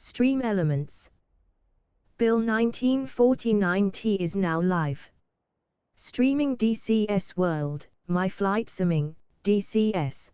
Stream elements. Bill 1949T is now live. Streaming DCS World, My Flight Simming, DCS.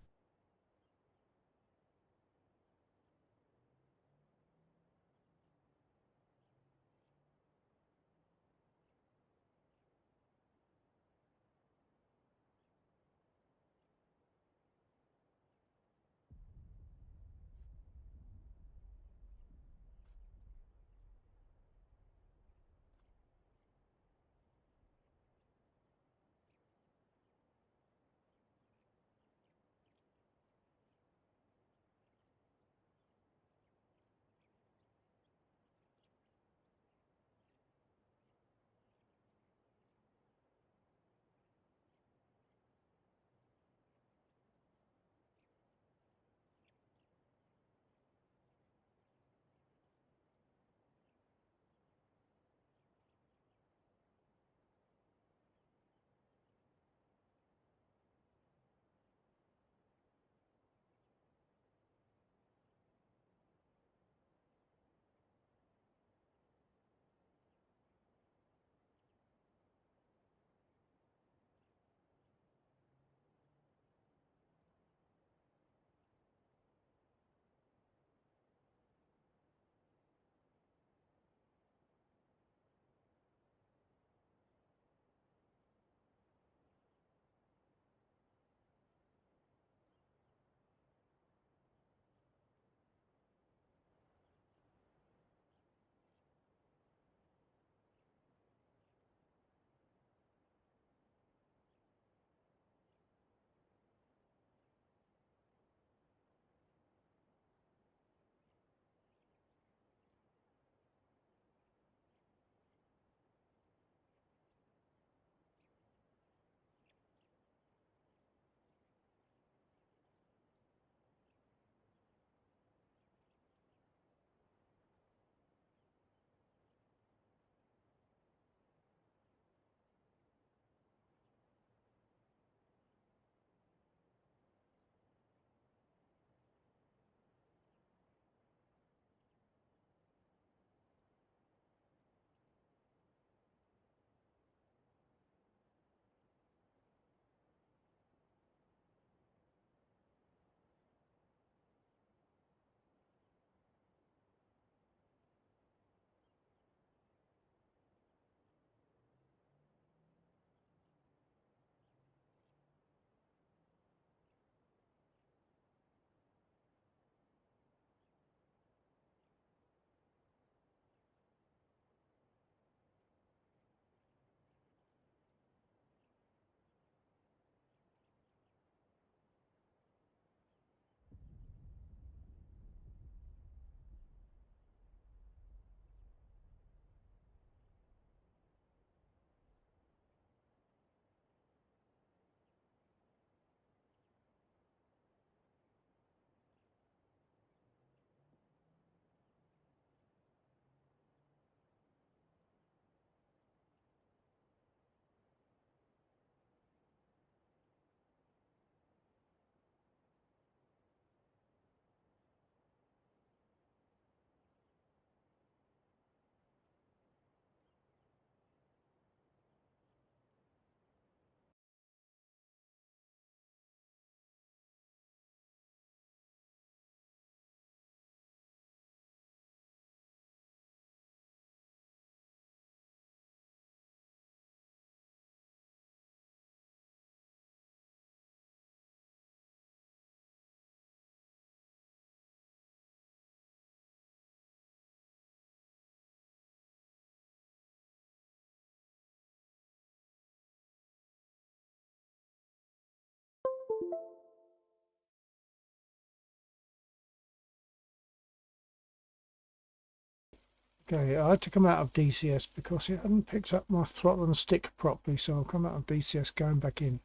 Okay, I had to come out of DCS because it hadn't picked up my throttle and stick properly, so I'll come out of DCS going back in.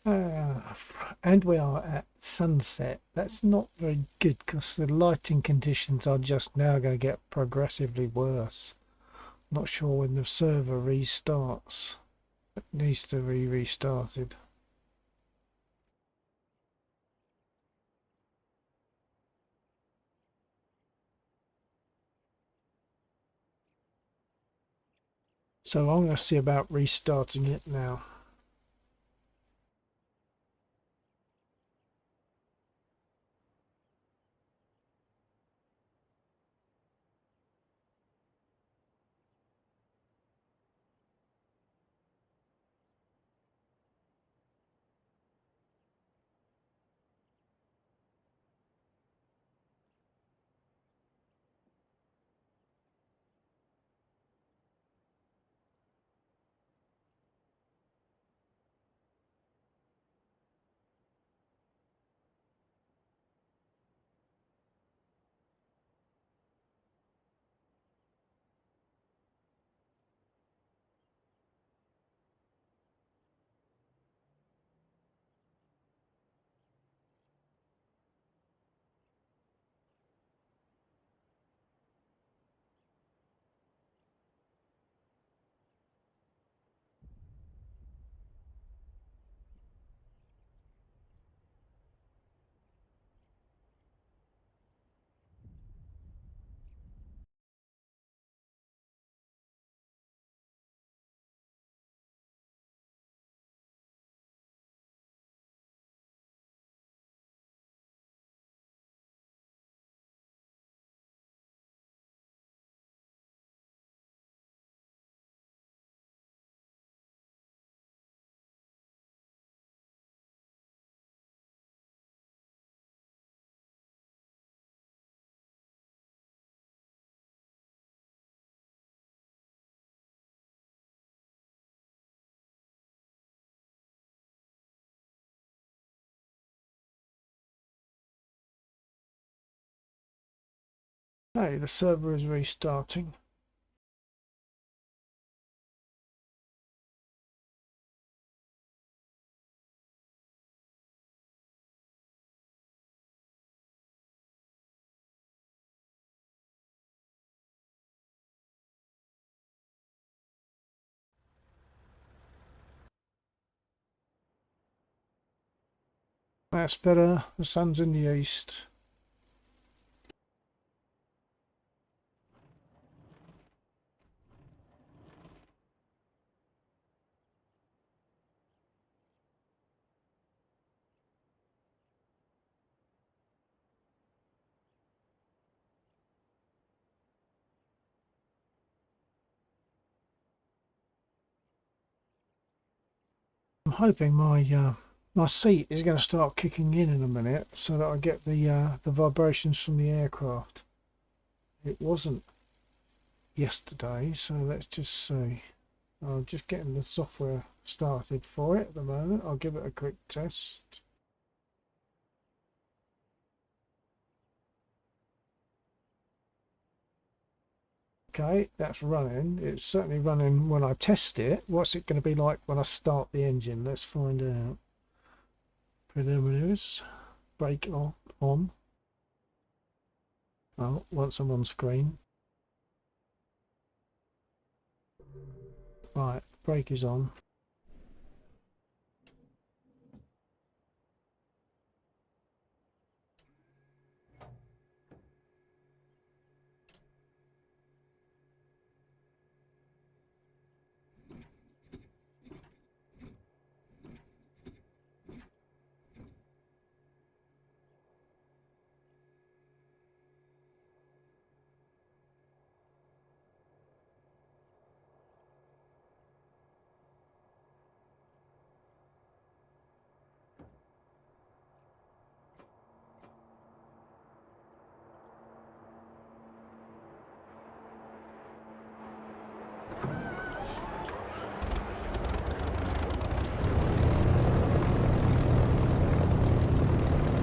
And we are at sunset. That's not very good because the lighting conditions are just now going to get progressively worse. Not sure when the server restarts. It needs to be restarted. So I'm going to see about restarting it now. Hey, the server is restarting. That's better. The sun's in the east. I'm hoping my seat is going to start kicking in a minute, so that I get the vibrations from the aircraft. It wasn't yesterday, so let's just see. I'm just getting the software started for it at the moment. I'll give it a quick test. Okay, that's running. It's certainly running when I test it. What's it going to be like when I start the engine? Let's find out. Preliminaries. Brake on. Oh, once I'm on screen. Right, brake is on.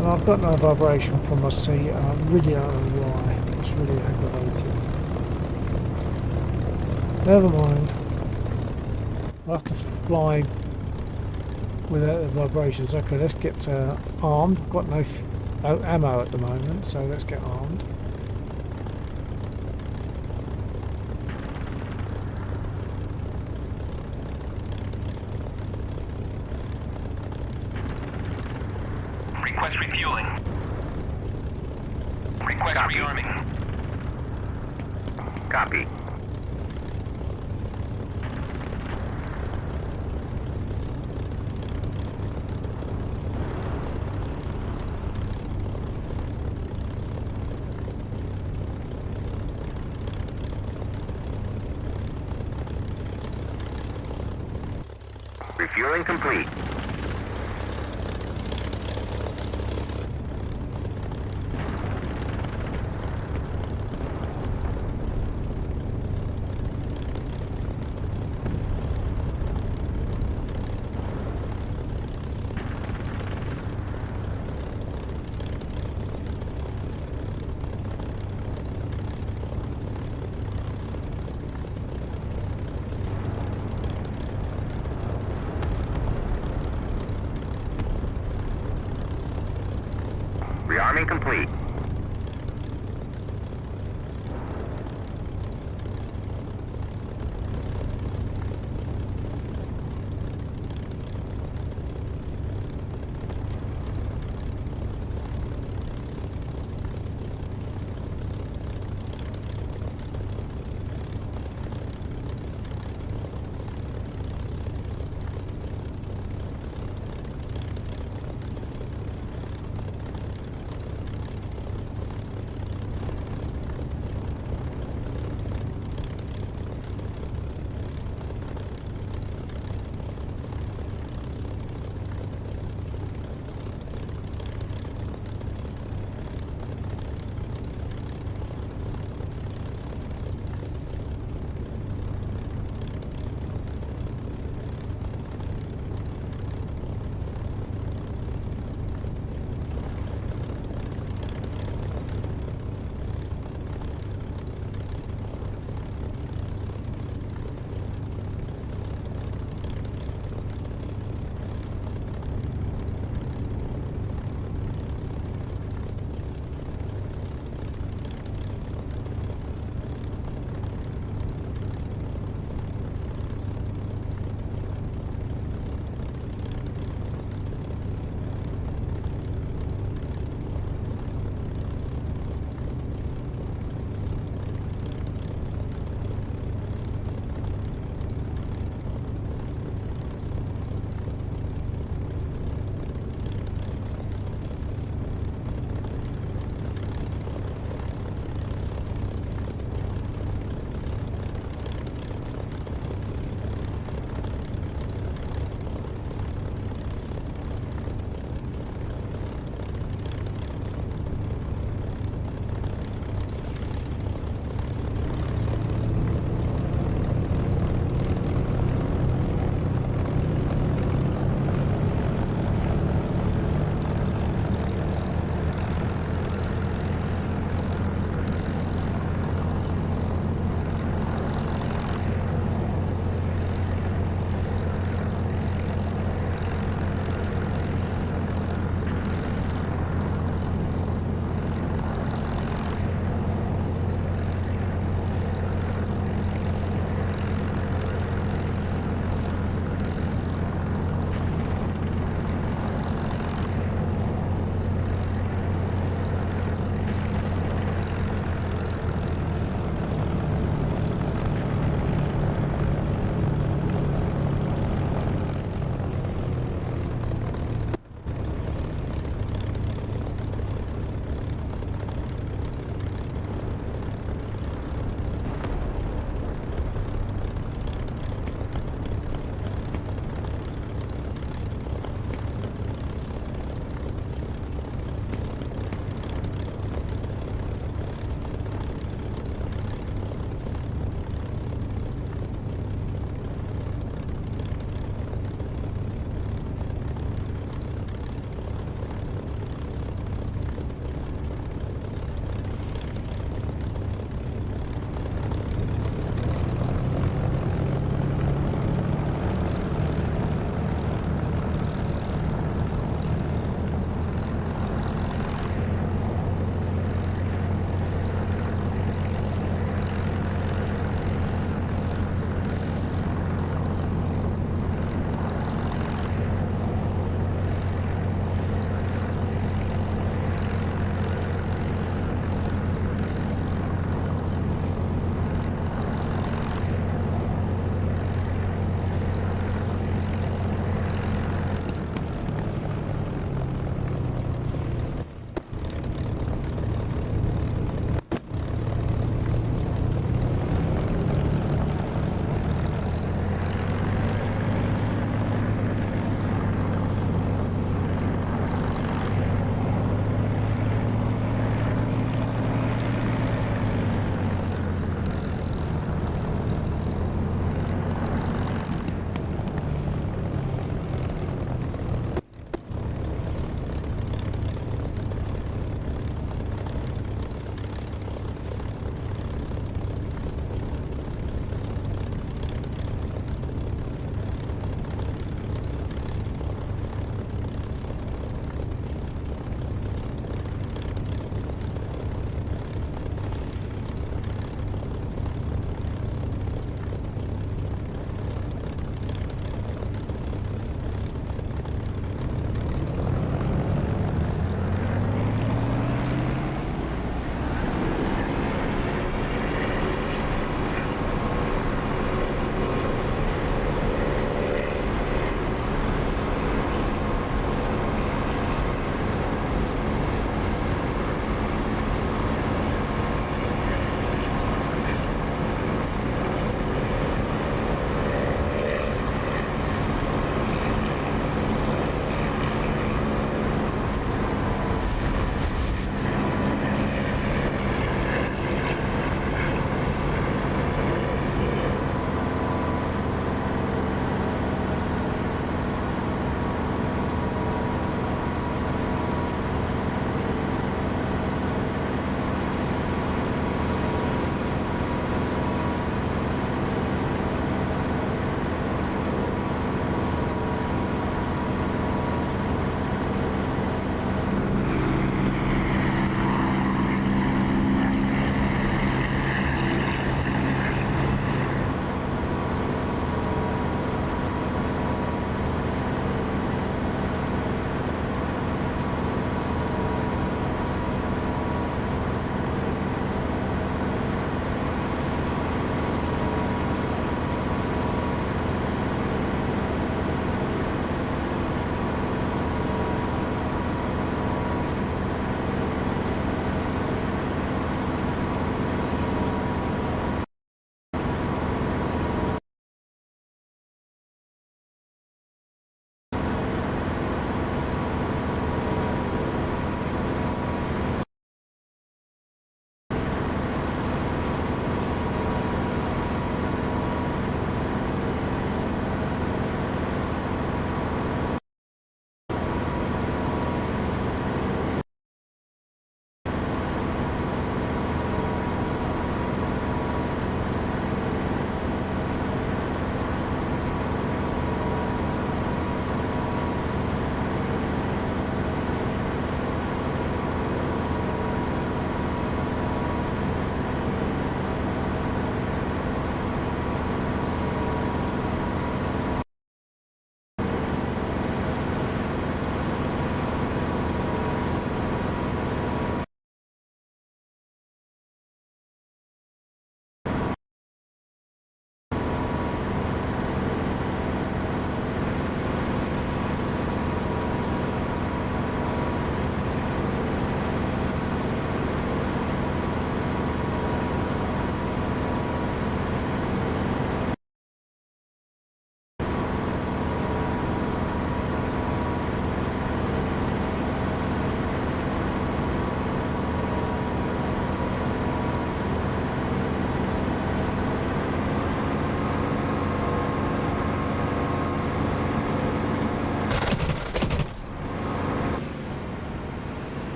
And I've got no vibration from my seat. I really don't know why. It's really aggravating. Never mind. I'll have to fly without the vibrations. Okay, let's get armed. I've got no ammo at the moment, so let's get armed. Request refueling. Request rearming. Copy. Refueling complete. Rearming complete.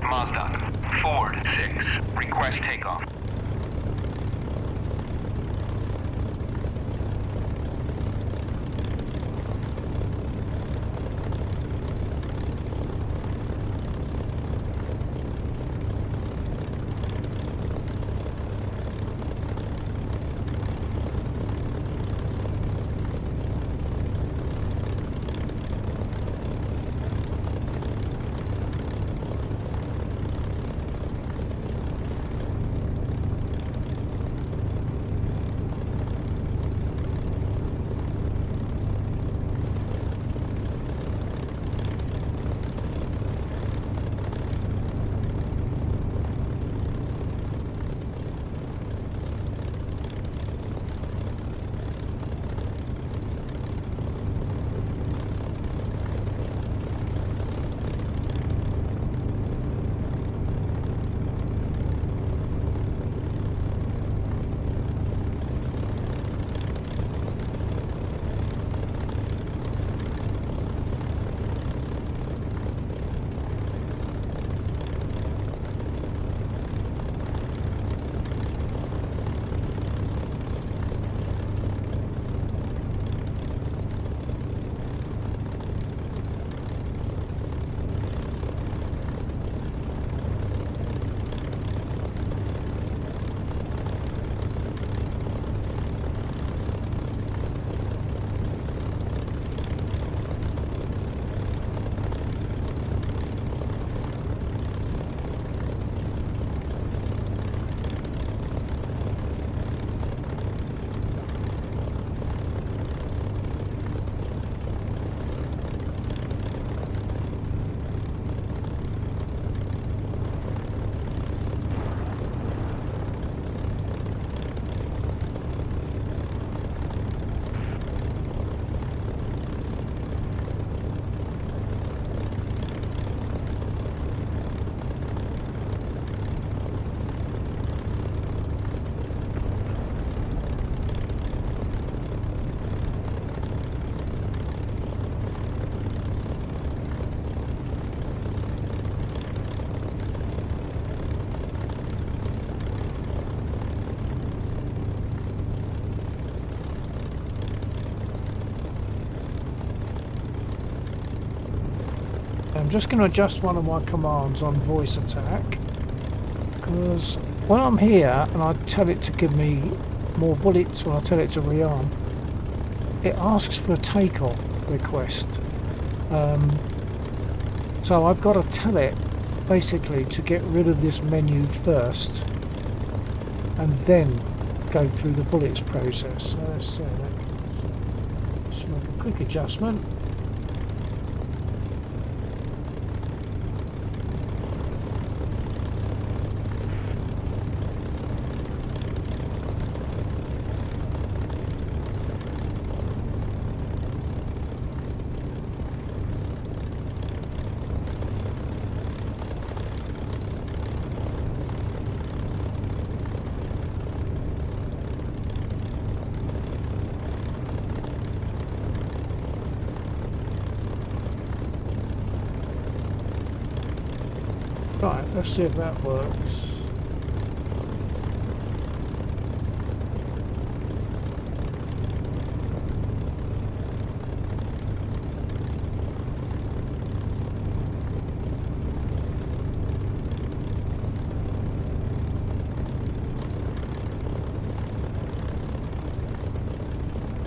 Mazda. Ford 6. Request takeoff. I'm just going to adjust one of my commands on voice attack, because when I'm here and I tell it to give me more bullets, or I tell it to rearm, it asks for a takeoff request. So I've got to tell it basically to get rid of this menu first and then go through the bullets process. So let's just make a quick adjustment. Right, let's see if that works.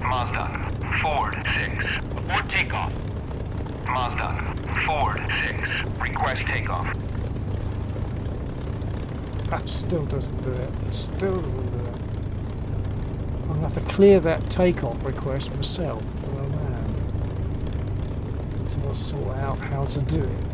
Mazda. Ford 6. Abort takeoff. Mazda. Ford 6. Request takeoff. That still doesn't do it. Still doesn't do it. I'm going to have to clear that takeoff request myself for a man until I sort out how to do it.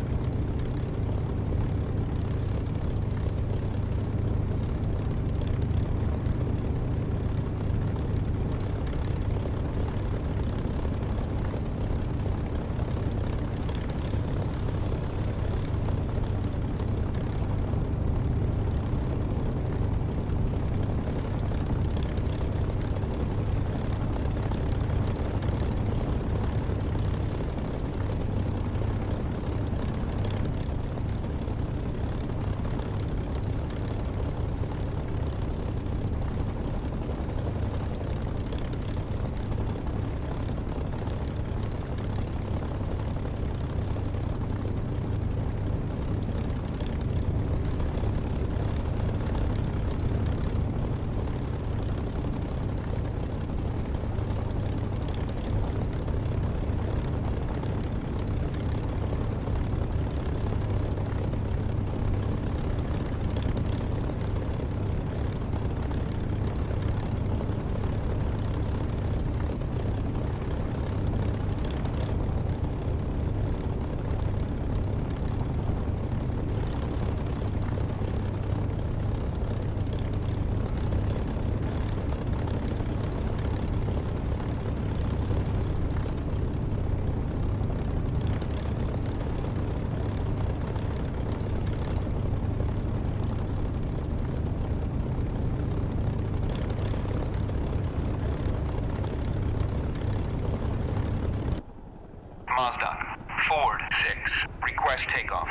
Mazda. Ford 6. Request takeoff.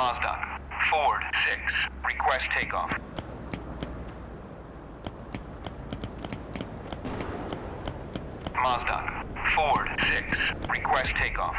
Mazda. Ford 6. Request takeoff. Mazda. Ford 6. Request takeoff.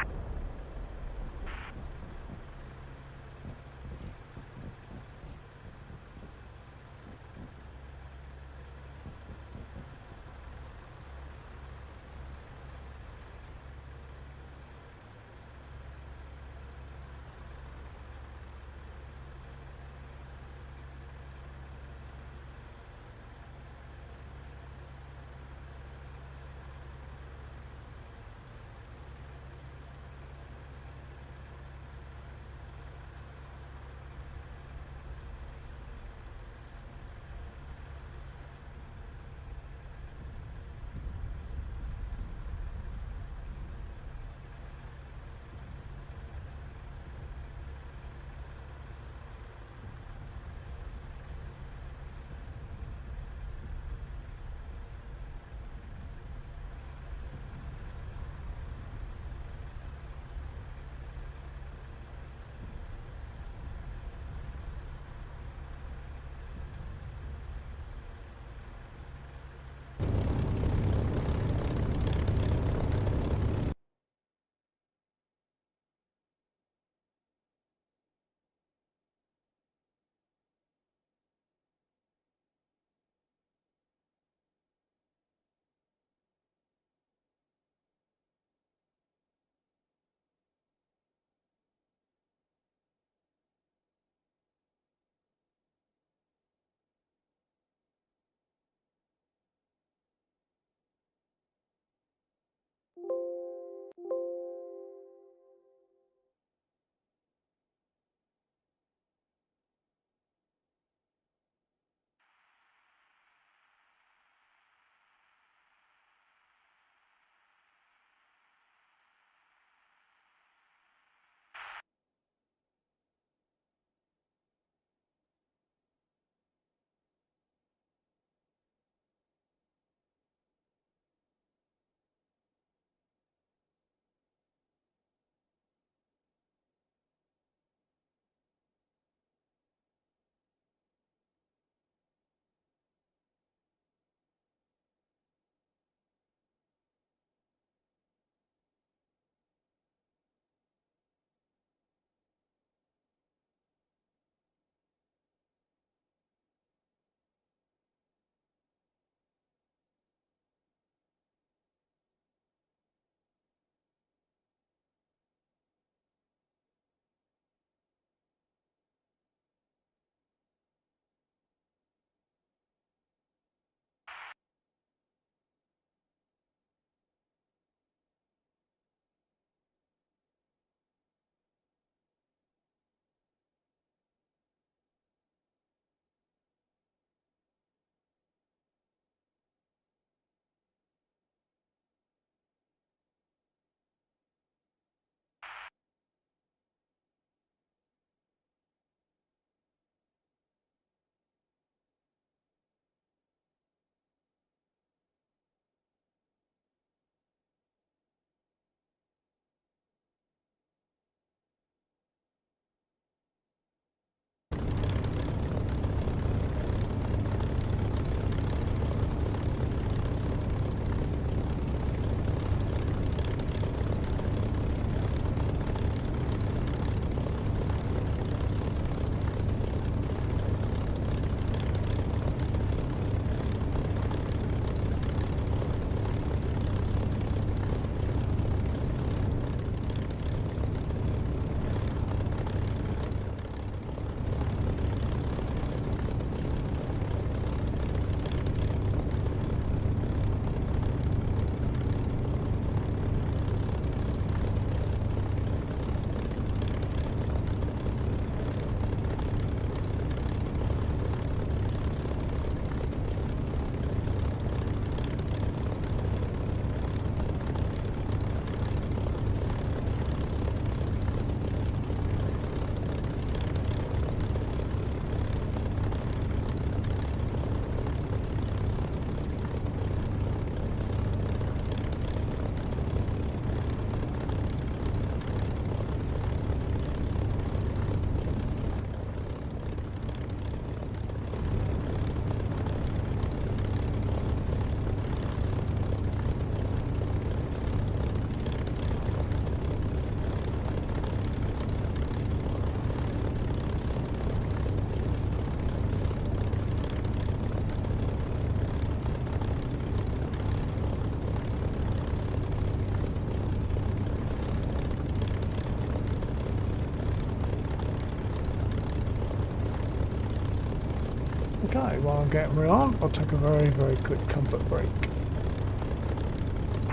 Okay, while I'm getting rearmed, I'll take a very, very quick comfort break.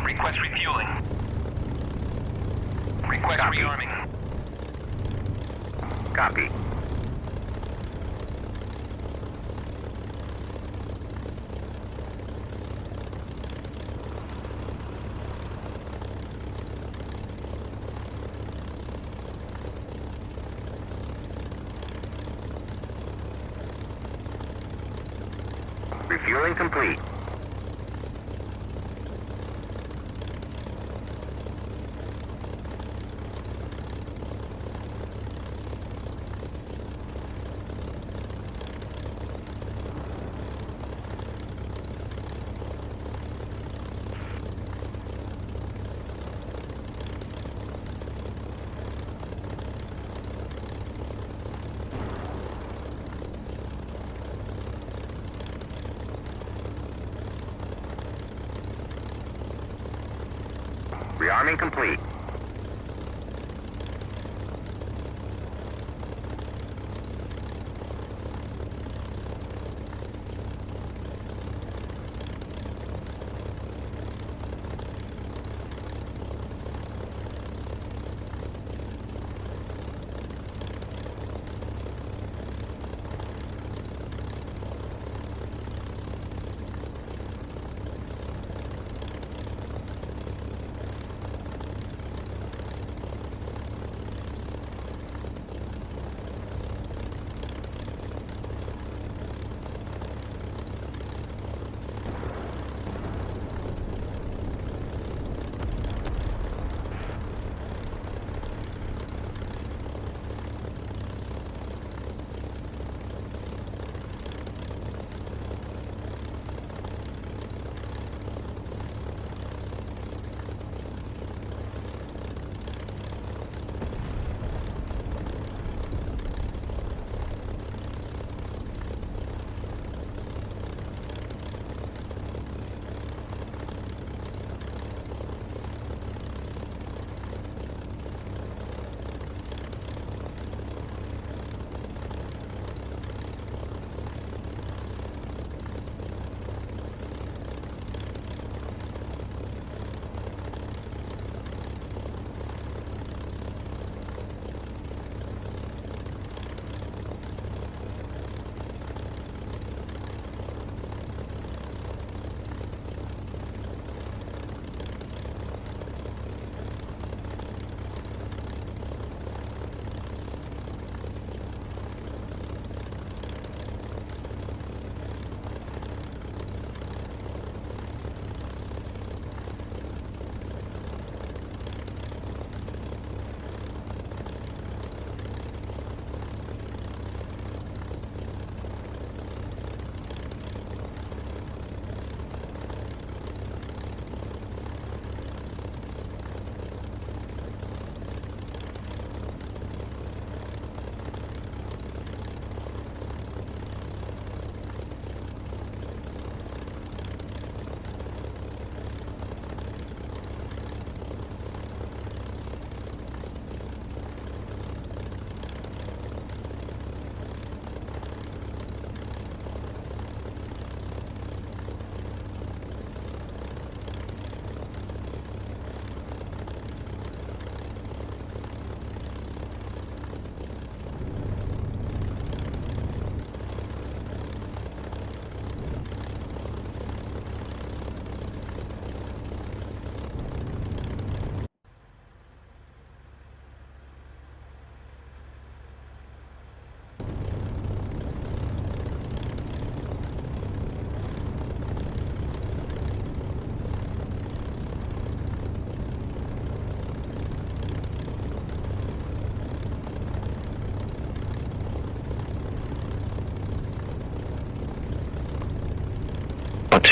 Request refueling. Request Copy. rearming. Copy. Refueling complete. Rearming complete.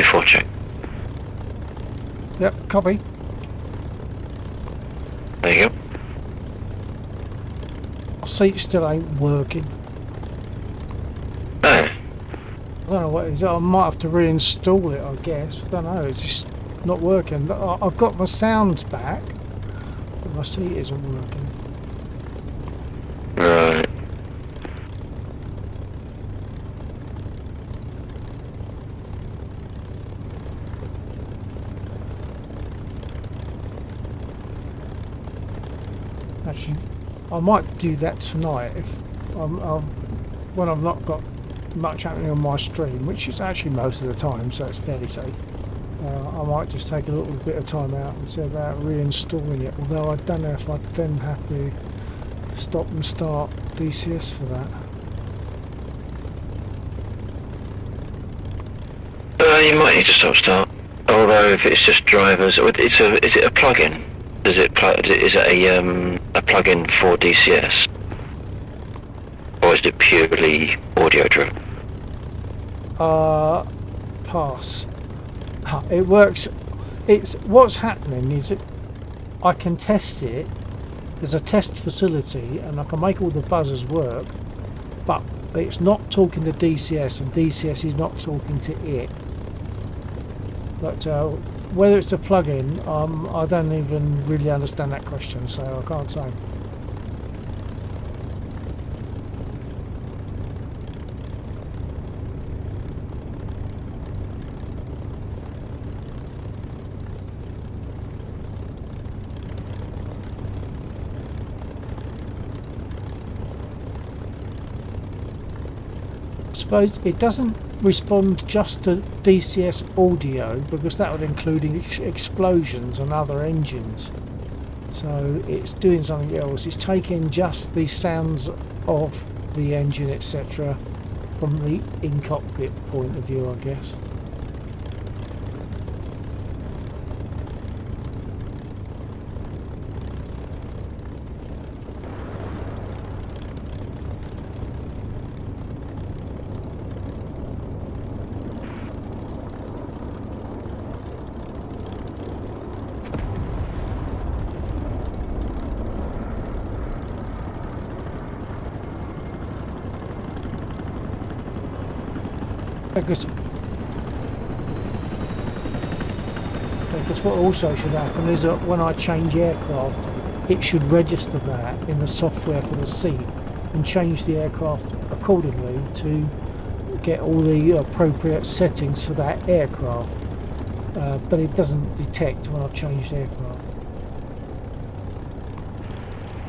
Full check. Yep, copy. There you go. Seat still ain't working. Oh, I don't know what it is. I might have to reinstall it, I guess. I don't know. It's just not working. I've got my sounds back, but my seat isn't working. right. Actually, I might do that tonight if when I've not got much happening on my stream, which is actually most of the time, so it's fairly safe. I might just take a little bit of time out and see about reinstalling it, although I don't know if I then have to stop and start DCS for that. You might need to start. Although if it's just drivers, is it a plug-in? Is it a plug-in for DCS, or is it purely audio driven? Pass. It works. It's what's happening is I can test it. There's a test facility, and I can make all the buzzers work, but it's not talking to DCS, and DCS is not talking to it. But whether it's a plug-in, I don't even really understand that question, so I can't say. I suppose it doesn't respond just to DCS audio, because that would include explosions and other engines, so it's doing something else. It's taking just the sounds of the engine, etc., from the in-cockpit point of view, I guess. Because what also should happen is that when I change aircraft, it should register that in the software for the seat and change the aircraft accordingly to get all the appropriate settings for that aircraft. But it doesn't detect when I've changed aircraft.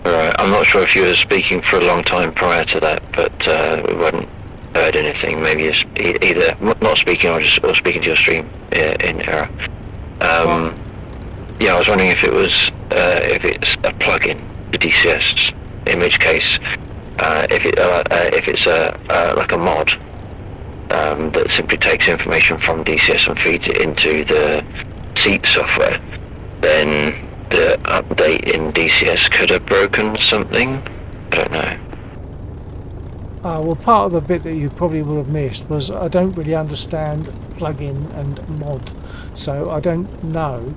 Right, I'm not sure if you were speaking for a long time prior to that, but we hadn't heard anything. Maybe it's either not speaking or speaking to your stream in error. Yeah, I was wondering if if it's a plug-in to DCS. In which case, if it's like a mod that simply takes information from DCS and feeds it into the seat software, then the update in DCS could have broken something. I don't know. Well, part of the bit that you probably would have missed was I don't really understand plug-in and mod, so I don't know.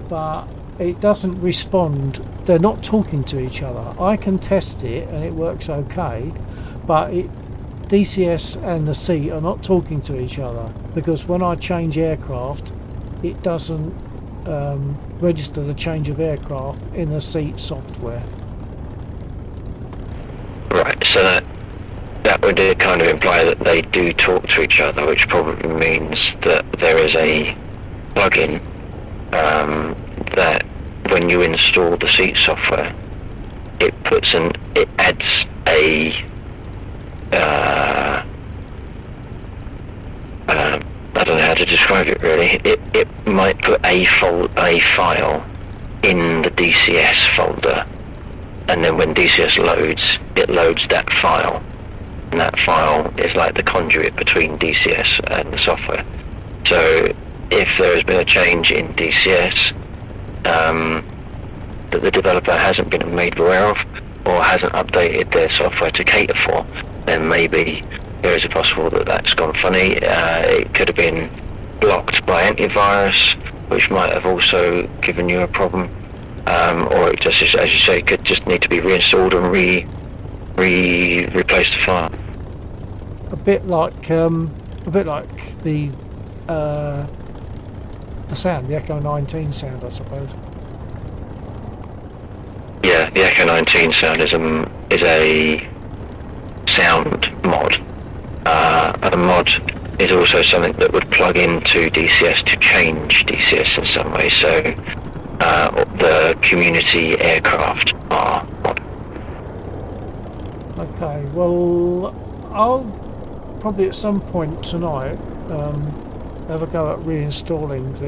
But it doesn't respond. They're not talking to each other. I can test it and it works okay, but DCS and the seat are not talking to each other, because when I change aircraft, it doesn't register the change of aircraft in the seat software. Right, so that would kind of imply that they do talk to each other, which probably means that there is a plugin that when you install the seat software, it adds a I don't know how to describe it really. It might put a file in the DCS folder, and then when DCS loads, it loads that file, and that file is like the conduit between DCS and the software. So if there has been a change in DCS that the developer hasn't been made aware of, or hasn't updated their software to cater for, then maybe there is a possible that that's gone funny. It could have been blocked by antivirus, which might have also given you a problem, or it just, as you say, could just need to be reinstalled and replace the file. A bit like the sound, the Echo 19 sound, I suppose. Yeah, the Echo 19 sound is a sound mod. A mod is also something that would plug into DCS to change DCS in some way. So the community aircraft are. Okay, well, I'll probably at some point tonight have a go at reinstalling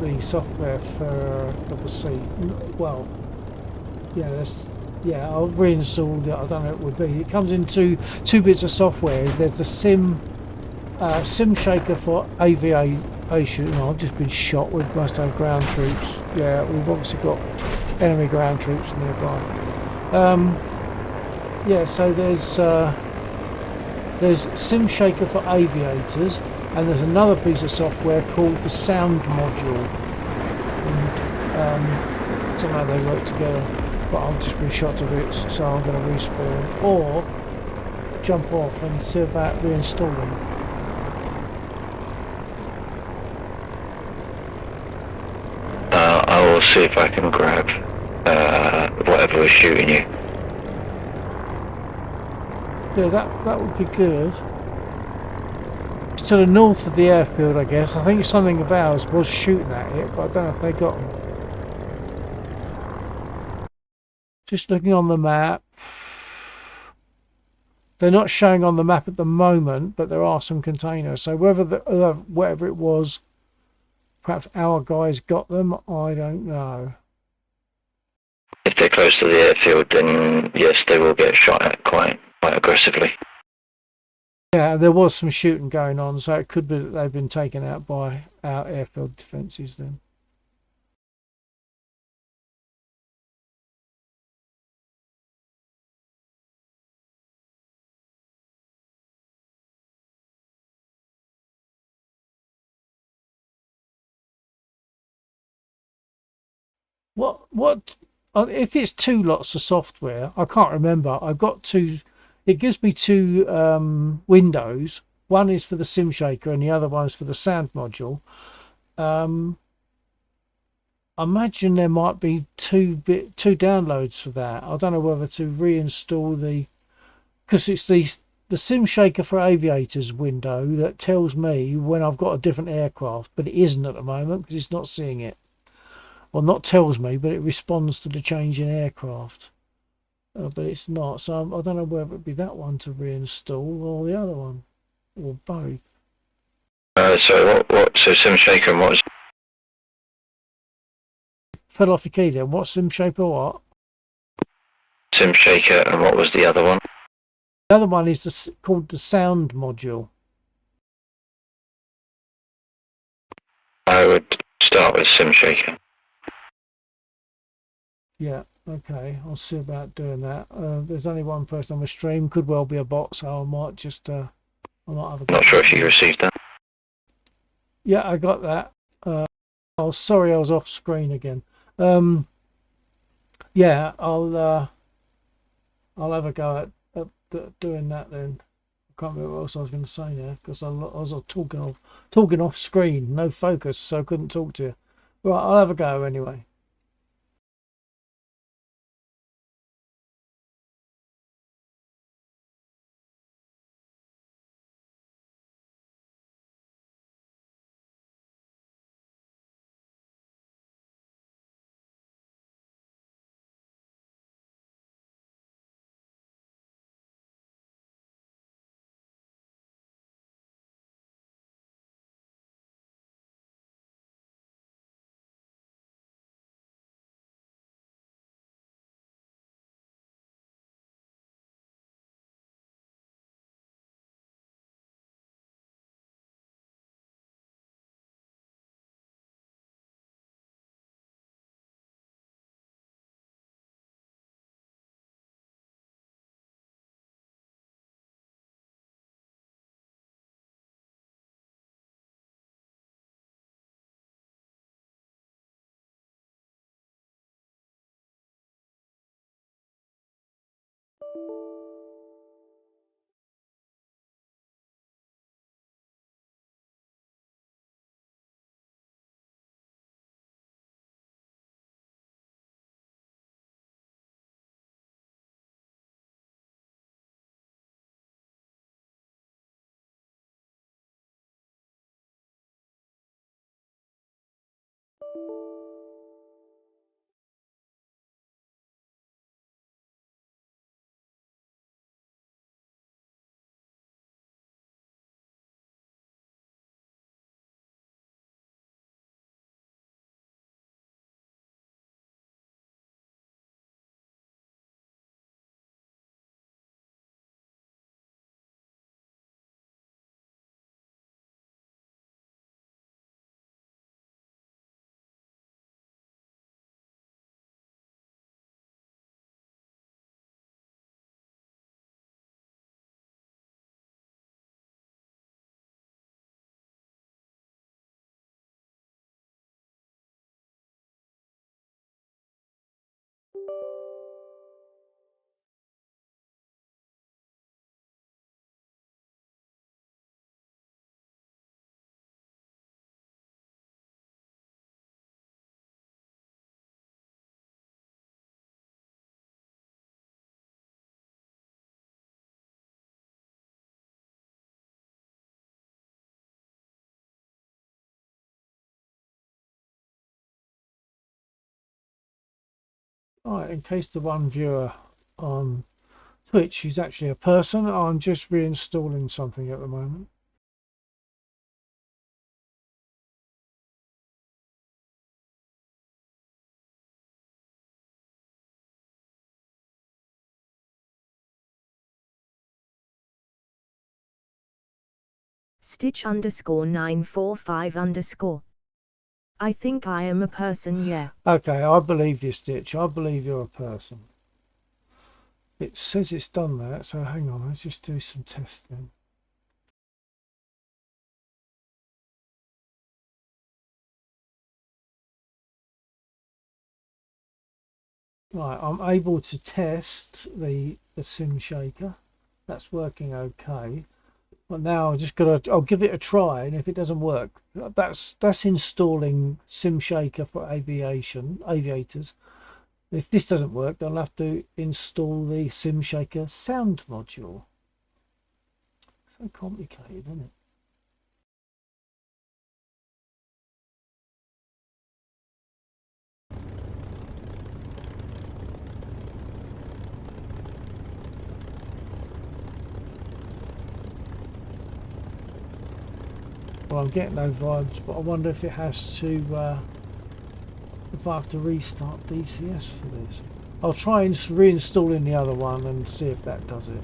the software for the seat. Well, yeah, I'll reinstall it. I don't know what it would be. It comes in two bits of software. There's the sim shaker for aviation. Oh, I've just been shot. We must have ground troops. Yeah, we've obviously got enemy ground troops nearby. Yeah, so there's sim shaker for aviators, and there's another piece of software called the sound module. And somehow they work together. But I've just been shot to bits, so I'm going to respawn or jump off and see about reinstalling. I will see if I can grab whatever was shooting you. Yeah, that would be good. It's to the north of the airfield, I guess. I think something of ours was shooting at it, but I don't know if they got them. Just looking on the map. They're not showing on the map at the moment, but there are some containers. So whether whatever it was, perhaps our guys got them, I don't know. If they're close to the airfield, then yes, they will get shot at quite aggressively. Yeah, there was some shooting going on, so it could be that they've been taken out by our airfield defences then. What if it's two lots of software? I can't remember. I've got two. It gives me two windows. One is for the sim shaker and the other one's for the sound module. I imagine there might be two downloads for that. I don't know whether to reinstall because it's the sim shaker for aviators window that tells me when I've got a different aircraft, but it isn't at the moment because it's not seeing it. Well, not tells me, but it responds to the change in aircraft. But it's not, so I don't know whether it'd be that one to reinstall or the other one, or both. So so sim shaker and what was Fell off the key then. What's sim shape or what? sim shaker and what was the other one? The other one is called the sound module. I would start with sim shaker. Yeah, okay, I'll see about doing that. There's only one person on the stream, could well be a bot, so I might just, I might have a go. Not sure if you received that. Yeah, I got that. Oh, sorry, I was off screen again. Yeah, I'll have a go at doing that then. I can't remember what else I was going to say now because I was talking off screen, no focus, so I couldn't talk to you. Right, I'll have a go anyway. Right, in case the one viewer on Twitch is actually a person, I'm just reinstalling something at the moment. Stitch_945_. I think I am a person, yeah. Okay, I believe you, Stitch. I believe you're a person. It says it's done that, so hang on, let's just do some testing. Right, I'm able to test the sim shaker. That's working okay. But now I'll give it a try, and if it doesn't work, that's installing sim shaker for aviators. If this doesn't work, they'll have to install the sim shaker sound module. So complicated, isn't it? Well, I'm getting no vibes, but I wonder if it has to, if I have to restart DCS for this. I'll try and reinstalling the other one and see if that does it.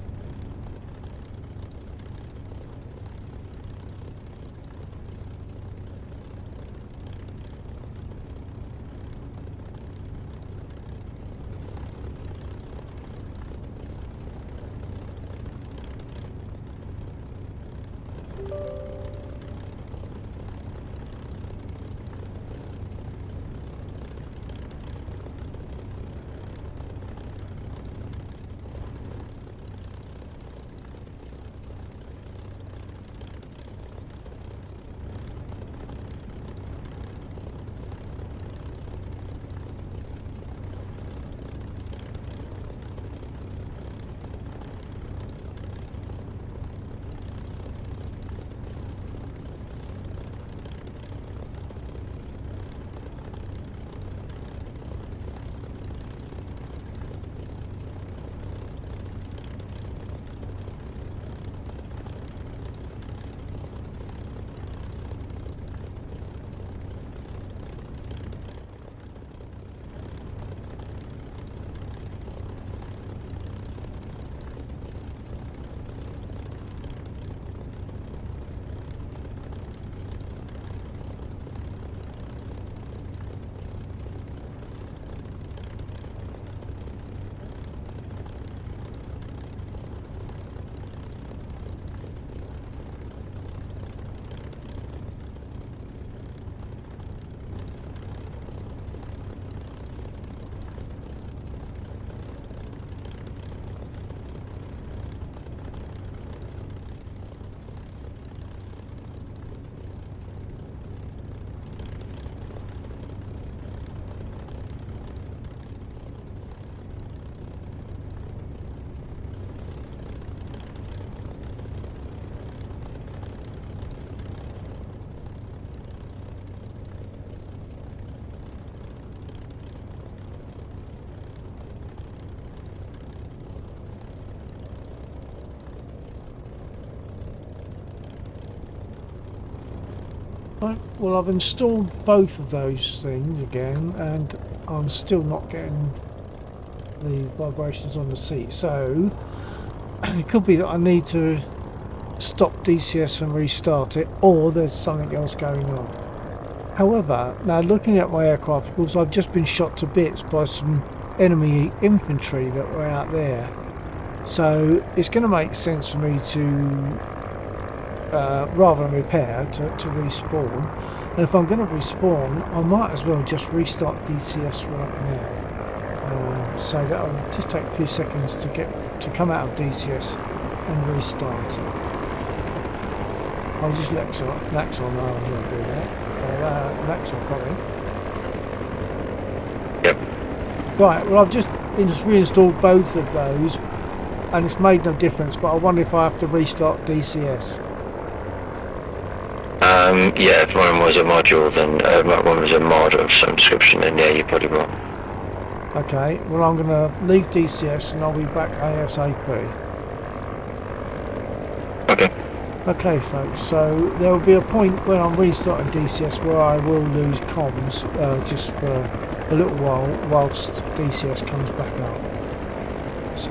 Right, well I've installed both of those things again and I'm still not getting the vibrations on the seat, so it could be that I need to stop DCS and restart it, or there's something else going on. However, now looking at my aircraft, of course I've just been shot to bits by some enemy infantry that were out there, so it's going to make sense for me to rather than repair, to respawn. And if I'm going to respawn, I might as well just restart DCS right now. So that'll just take a few seconds to come out of DCS and restart. I'll just Laxon, I'm going to do that. Laxon coming. Yep. Right, well I've just reinstalled both of those and it's made no difference, but I wonder if I have to restart DCS. Yeah, if one was a module, then one was a mod of some description, then yeah, you probably will. Okay, well I'm going to leave DCS and I'll be back ASAP. Okay. Okay folks, so there will be a point when I'm restarting DCS where I will lose comms just for a little while whilst DCS comes back up. So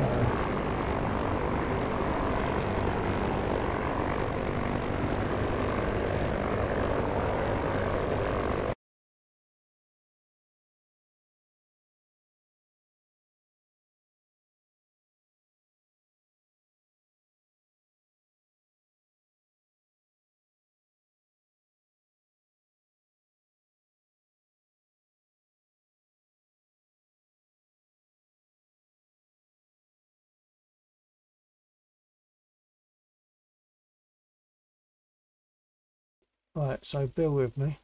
right, so bear with me.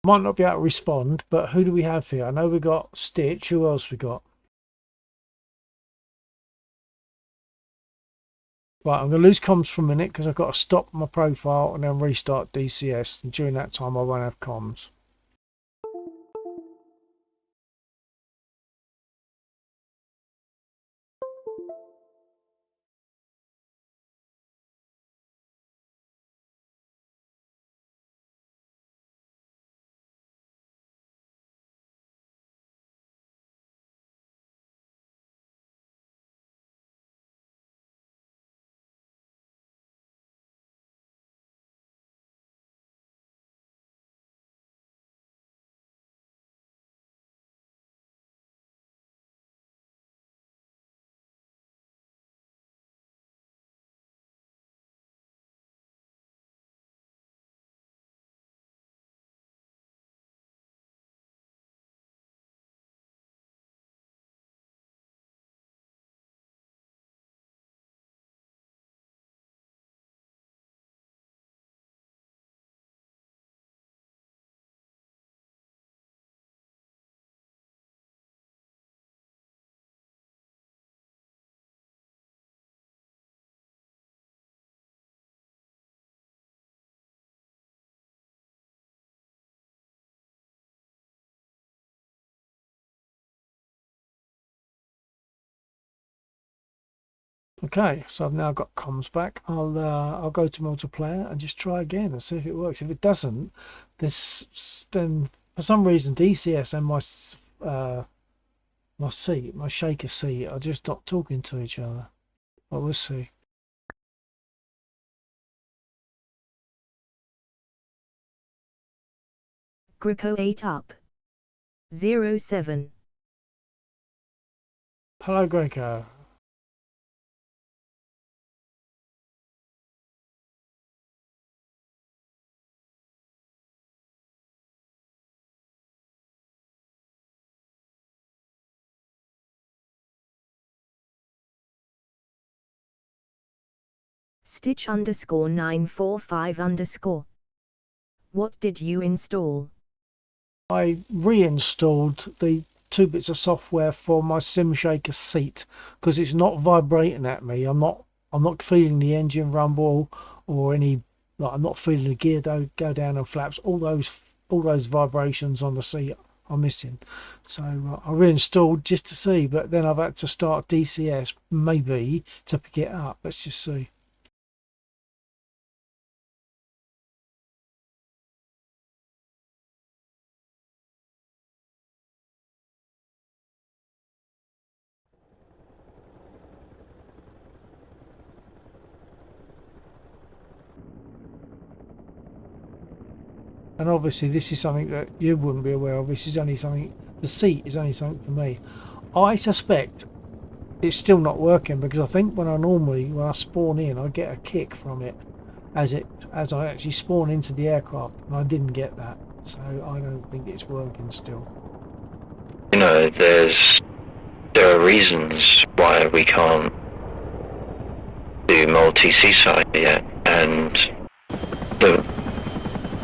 Might not be able to respond, but who do we have here? I know we got Stitch. Who else we got? Right, I'm going to lose comms for a minute because I've got to stop my profile and then restart DCS, and during that time I won't have comms. Okay, so I've now got comms back. I'll go to multiplayer and just try again and see if it works. If it doesn't, then for some reason DCS and my seat, my shaker seat, are just not talking to each other. But we'll see. Greco 8 up. 07. Hello, Greco. Stitch _ 945 _. What did you install? I reinstalled the 2 bits of software for my sim shaker seat because it's not vibrating at me. I'm not feeling the engine rumble or any, like, I'm not feeling the gear go down and flaps. All those vibrations on the seat are missing. So I reinstalled just to see, but then I've had to start DCS maybe to pick it up. Let's just see. And obviously this is something that you wouldn't be aware of. This is only something, the seat is only something for me. I suspect it's still not working because I think when I spawn in, I get a kick from it as I actually spawn into the aircraft, and I didn't get that. So I don't think it's working still. You know, there are reasons why we can't do multi-seaside yet, and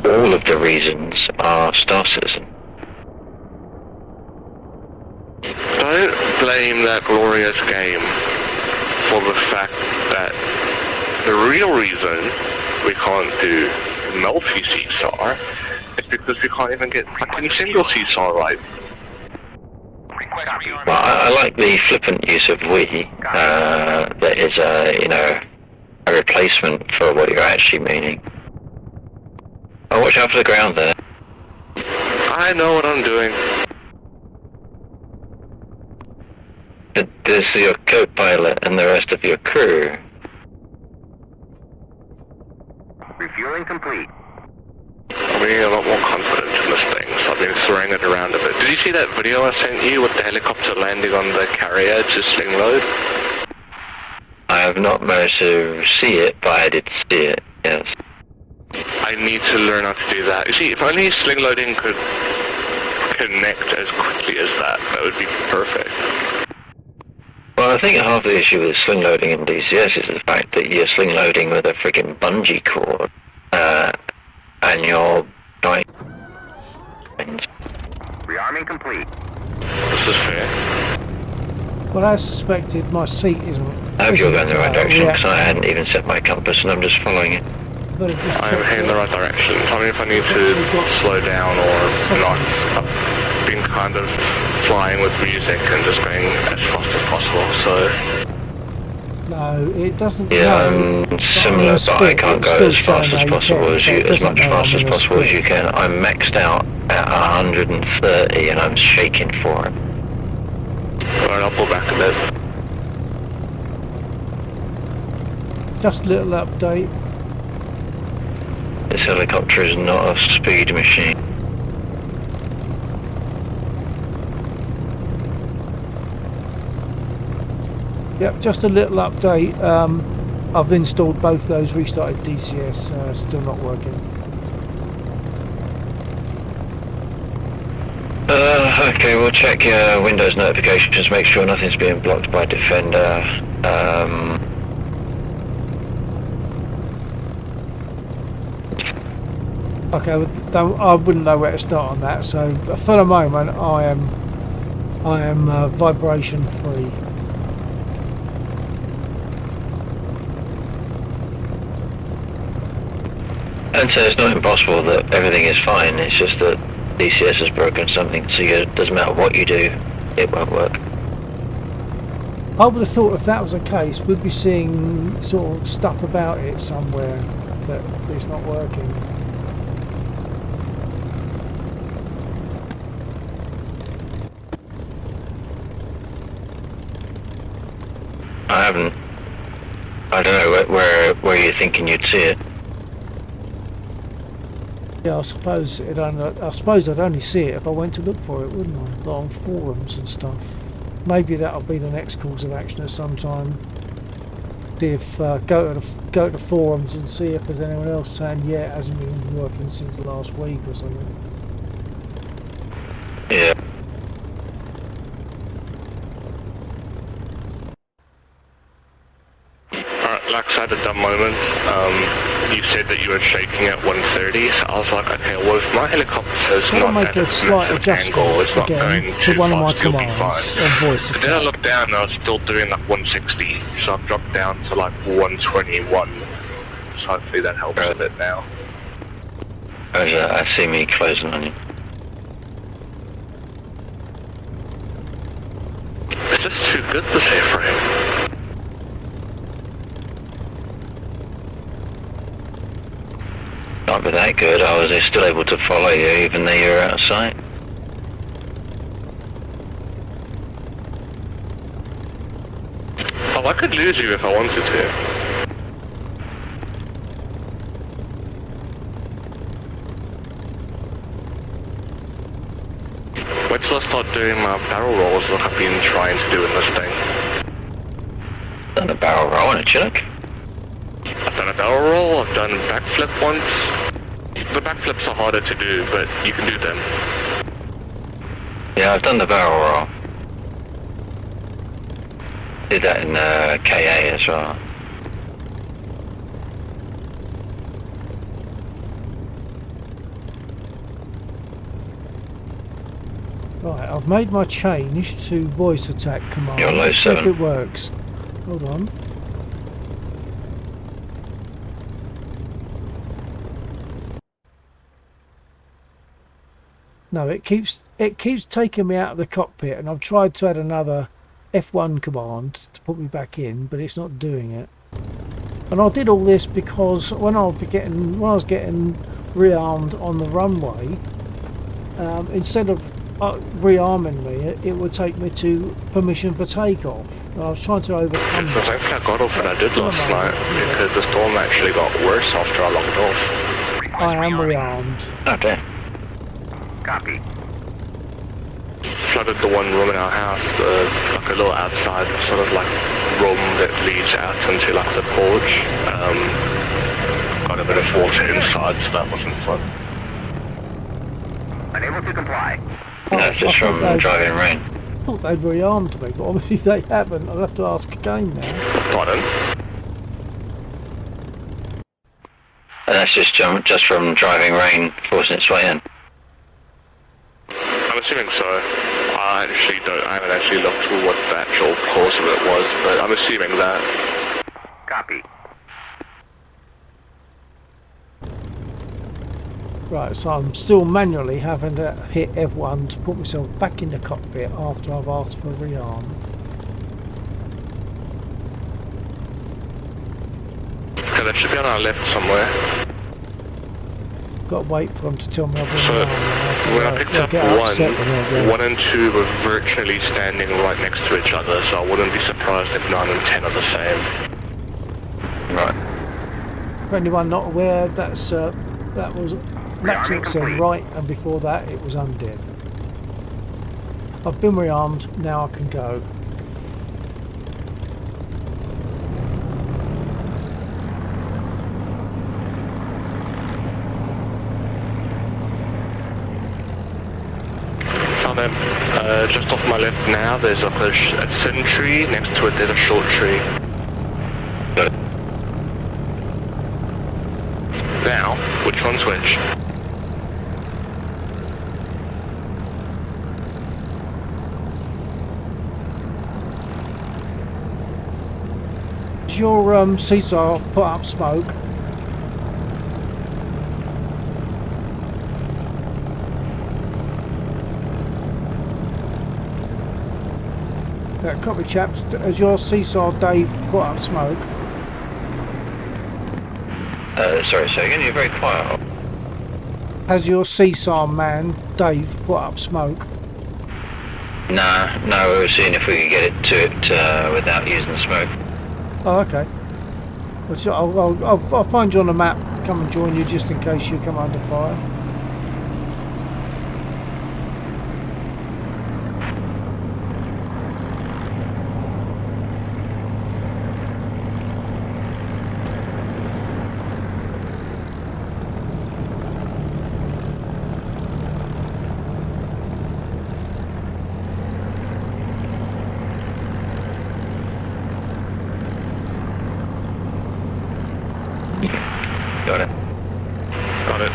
all of the reasons are Star Citizen. Don't blame that glorious game for the fact that the real reason we can't do multi-CSAR is because we can't even get fucking single CSAR right. Well, I like the flippant use of we. That is a replacement for what you're actually meaning. Oh, watch out for the ground there. I know what I'm doing. There's your co-pilot and the rest of your crew. Refueling complete. I'm getting a lot more confident in this thing, so I've been throwing it around a bit. Did you see that video I sent you with the helicopter landing on the carrier to sling load? I have not managed to see it, but I did see it, yes. I need to learn how to do that. You see, if only sling loading could connect as quickly as that, that would be perfect. Well, I think half the issue with sling loading in DCS is the fact that you're sling loading with a freaking bungee cord, and you're like... Rearming complete. This is fair. Well, as suspected, my seat isn't... I hope you're going in the right direction, because I hadn't even set my compass and I'm just following it. But it just I'm heading in the right direction. Tell me if I need to slow down or not. I've been kind of flying with music and just going as fast as possible, so... No, it doesn't. Yeah, no, similar, but I can't go as fast as possible as you, as much fast as possible as you can. I'm maxed out at 130 and I'm shaking for it. Alright, I'll pull back a bit. Just a little update. This helicopter is not a speed machine. Yep, just a little update. I've installed both those, restarted DCS, still not working. Okay, we'll check your Windows notifications, make sure nothing's being blocked by Defender. Okay, I wouldn't know where to start on that, so for the moment I am vibration free. And so it's not impossible that everything is fine, it's just that DCS has broken something, so it doesn't matter what you do, it won't work. I would have thought if that was the case, we'd be seeing sort of stuff about it somewhere that it's not working. I don't know where you're thinking you'd see it. Yeah, I suppose I'd only see it if I went to look for it, wouldn't I? Like on forums and stuff. Maybe that'll be the next course of action at some time. See if go to the forums and see if there's anyone else saying yeah, it hasn't been working since last week or something. Yeah. Alright, like I said, at that moment, you said that you were shaking at 130, so I was like, okay, well if my helicopter's not make at a a slight massive angle, it's not going again too to one of my fast, you'll be commands fine. on voice But then I attack. looked down and I was still doing like 160, so I've dropped down to like 121, so hopefully that helps a bit now. I see me closing on you. just too good to say for him. Not be that good. I was still able to follow you even though you were out of sight. Oh, I could lose you if I wanted to. Wait till I start doing my barrel rolls like I've been trying to do in this thing. Done a barrel roll in a Chinook. I've done a barrel roll, I've done a backflip once. The backflips are harder to do, but you can do them. Yeah, I've done the barrel roll. Did that in KA as well. Right, I've made my change to voice attack command. You're low Let's see if 7. it works. Hold on. No, it keeps taking me out of the cockpit, and I've tried to add another F1 command to put me back in, but it's not doing it. And I did all this because when I was getting rearmed on the runway, instead of rearming me, it would take me to permission for takeoff. And I was trying to overcome So I that. think I got off when I did last night, because the storm actually got worse after I logged off. Request I am rearming. rearmed. Okay. Copy. Flooded the one room in our house, like a little outside sort of like room that leads out into like the porch. Got a bit of water inside, so that wasn't fun. Unable to comply. That's just I thought from they'd- driving rain. I thought they'd rearmed me, but obviously they haven't. I'll have to ask again now. Pardon? And that's just from driving rain forcing its way in. I'm assuming so. I haven't actually looked at what the actual cause of it was, but I'm assuming that. Copy. Right, so I'm still manually having to hit F1 to put myself back in the cockpit after I've asked for a rearm. Okay, that should be on our left somewhere. Got to wait for them to tell me I've been So, rearmed now. So when I they'll picked up get upset when I get- 1 and 2 were virtually standing right next to each other, so I wouldn't be surprised if 9 and 10 are the same. Right. For anyone not aware, that was Rearming said complete. right, and before that it was undid. I've been rearmed, now I can go. And then, just off my left now, there's like a thin tree, next to it there's a short tree. Got it. Now, which one's which? Does your Caesar put up smoke? Copy chaps, has your Seesaw Dave put up smoke? Sorry, say again, you're very quiet. Has your Seesaw man, Dave, put up smoke? Nah, no, we were seeing if we could get it to it without using the smoke. Oh, okay. Well, so I'll find you on the map, come and join you just in case you come under fire. Got it. Got it.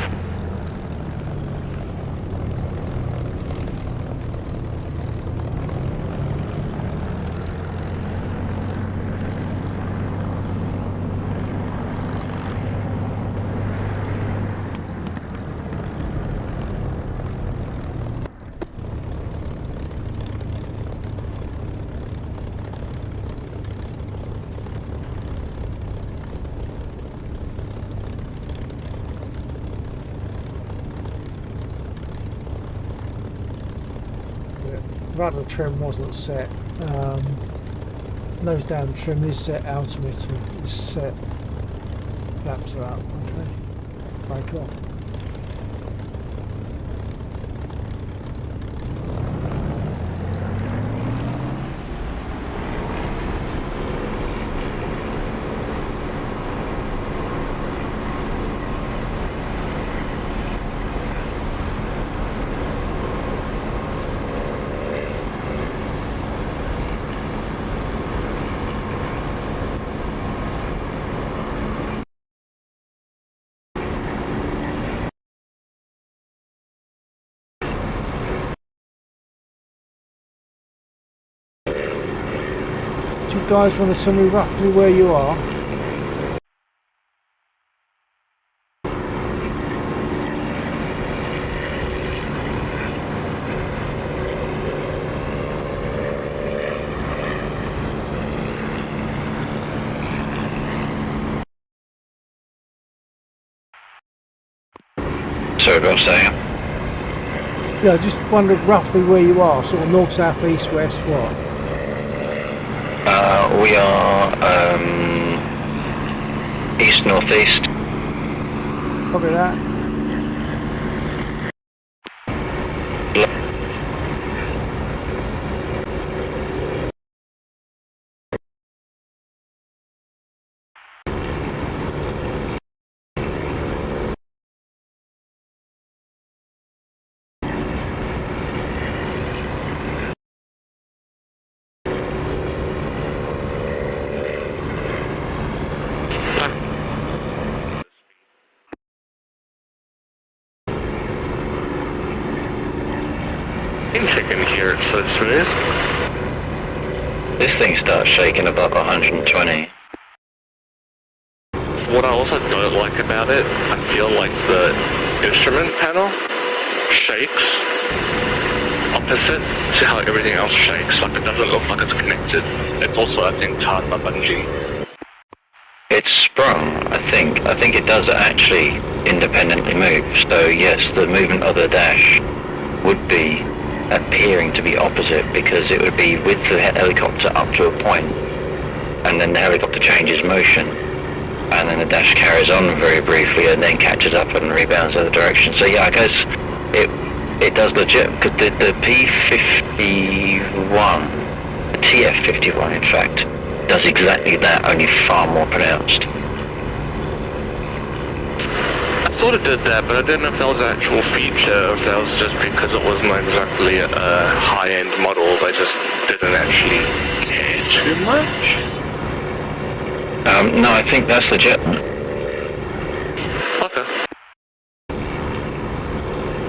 rudder trim wasn't set. Nose down trim is set, altimeter is set. Flaps are up, okay. Break off. Do you guys want to tell me roughly where you are? Sorry, Bill, say. Yeah, I just wondered roughly where you are, sort of north, south, east, west, what? We are east northeast. Copy that. Chicken here, it's so smooth. This thing starts shaking above 120. What I also don't like about it, I feel like the instrument panel shakes opposite to how everything else shakes. Like it doesn't look like it's connected. It's also, I think, tied by bungee. It's sprung, I think. I think it does actually independently move. So yes, the movement of the dash would be appearing to be opposite because it would be with the helicopter up to a point and then the helicopter changes motion and then the dash carries on very briefly and then catches up and rebounds the other direction. So yeah, I guess it does legit, because the P-51, the TF-51 in fact, does exactly that, only far more pronounced. I sort of did that, but I didn't know if that was an actual feature, or if that was just because it wasn't exactly a high-end model, they just didn't actually care too much. No, I think that's legit. Okay.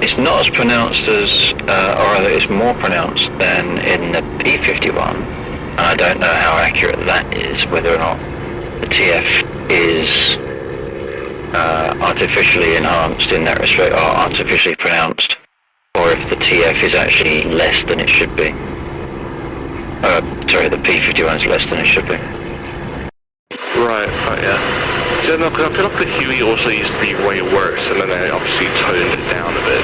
It's not as pronounced as, or rather it's more pronounced than in the P-51, and I don't know how accurate that is, whether or not the TF is artificially enhanced in that respect, or artificially pronounced, or if the TF is actually less than it should be. Sorry, the P-51 is less than it should be. Right, yeah. Yeah, no, because I feel like the Huey also used to be way worse, and then they obviously toned it down a bit.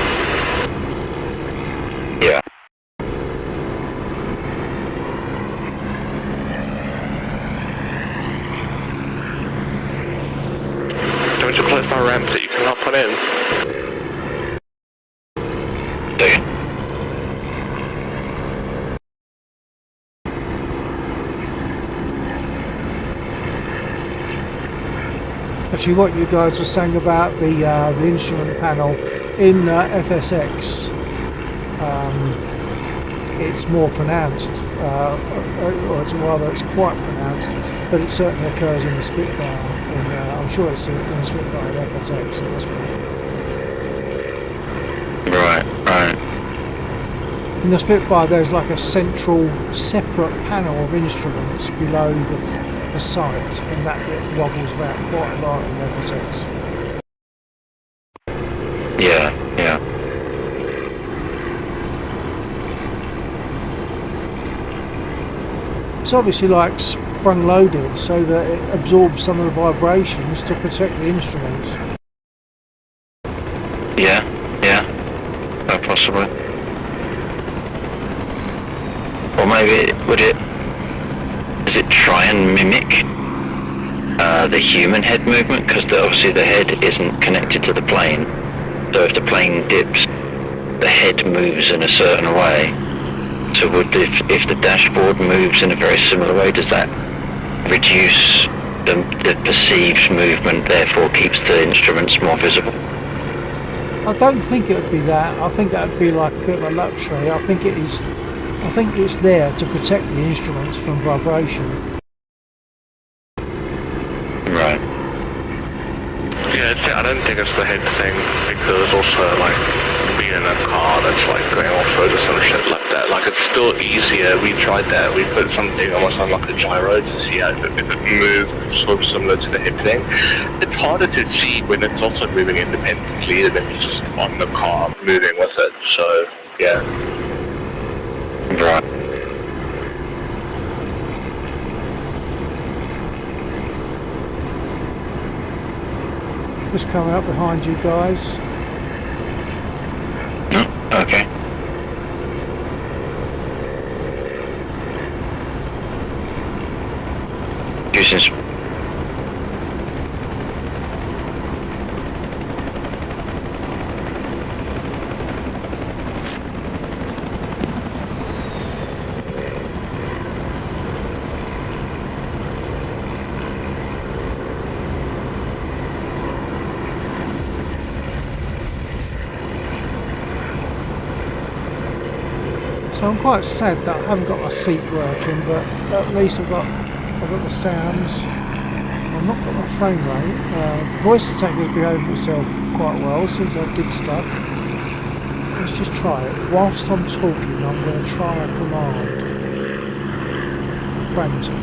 Yeah. Don't you close my ramp so you can hop on in? Dude. Actually, what you guys were saying about the instrument panel in FSX, it's more pronounced, or it's quite pronounced, but it certainly occurs in the Spitfire. I'm sure it's in the Spitfire in FSX. It must be. Right. In the Spitfire, there's like a central, separate panel of instruments below the sight, and that bit wobbles about quite a lot in FSX. Yeah. It's obviously like sprung loaded so that it absorbs some of the vibrations to protect the instruments. Yeah. Possibly. does it try and mimic the human head movement? Because obviously the head isn't connected to the plane. So if the plane dips, the head moves in a certain way. So if the dashboard moves in a very similar way, does that reduce the perceived movement, therefore keeps the instruments more visible? I don't think it would be that. I think that would be like a bit of a luxury. I think it is. I think it's there to protect the instruments from vibration. Right. Yeah, I don't think it's the head thing, because also, like, being in a car that's, like, going off-road or some shit like that, like, it's still easier. We tried that. We put something almost on, like, a gyro to see how if it moves, sort of similar to the head thing. It's harder to see when it's also moving independently than if it's just on the car moving with it, so, yeah. Right. Just coming up behind you guys. Oh, okay. Using So I'm quite sad that I haven't got my seat working, but at least I've got the sounds. I've not got my frame rate. Voice detector has behaved itself quite well since I did stuff. Let's just try it. Whilst I'm talking, I'm going to try a command. Brampton.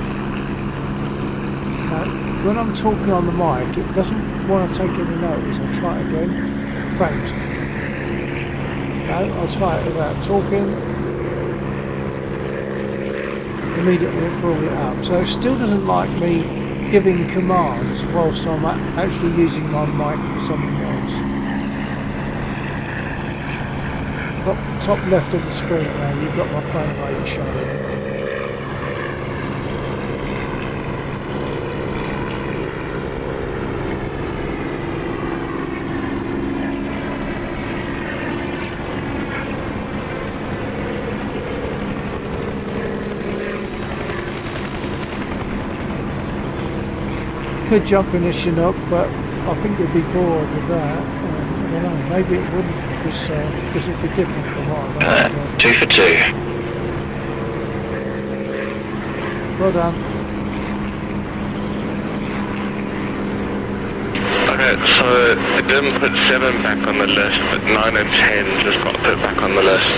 Now, when I'm talking on the mic, it doesn't want to take any notice. I'll try it again. Brampton. No, I'll try it without talking. Immediately it brought it up. So it still doesn't like me giving commands whilst I'm actually using my mic for something else. Top left of the screen now, you've got my frame rate showing. Could jump in a Chinook, but I think you'd be bored with that. I don't know, maybe it wouldn't, because it'd be different from what I've done. 2 for 2. Well done. Okay, so it didn't put 7 back on the list, but 9 and 10 just got put back on the list.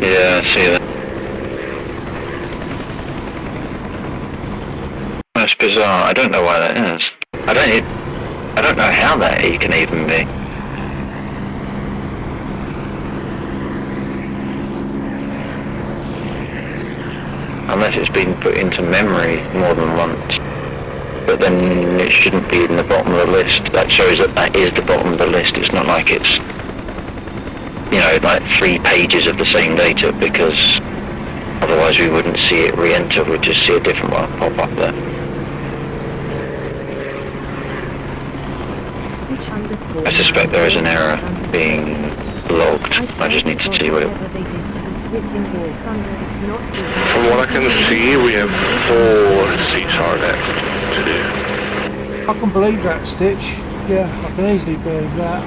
Yeah, I see that. That's bizarre. I don't know why that is. I don't know how that E can even be. Unless it's been put into memory more than once. But then it shouldn't be in the bottom of the list. That shows that is the bottom of the list. It's not like it's, like 3 pages of the same data, because otherwise we wouldn't see it re-enter. We'd just see a different one pop up there. I suspect there is an error being logged. I just need to see what it... From what I can see, we have 4 CSAR left to do. I can believe that, Stitch. Yeah, I can easily believe that.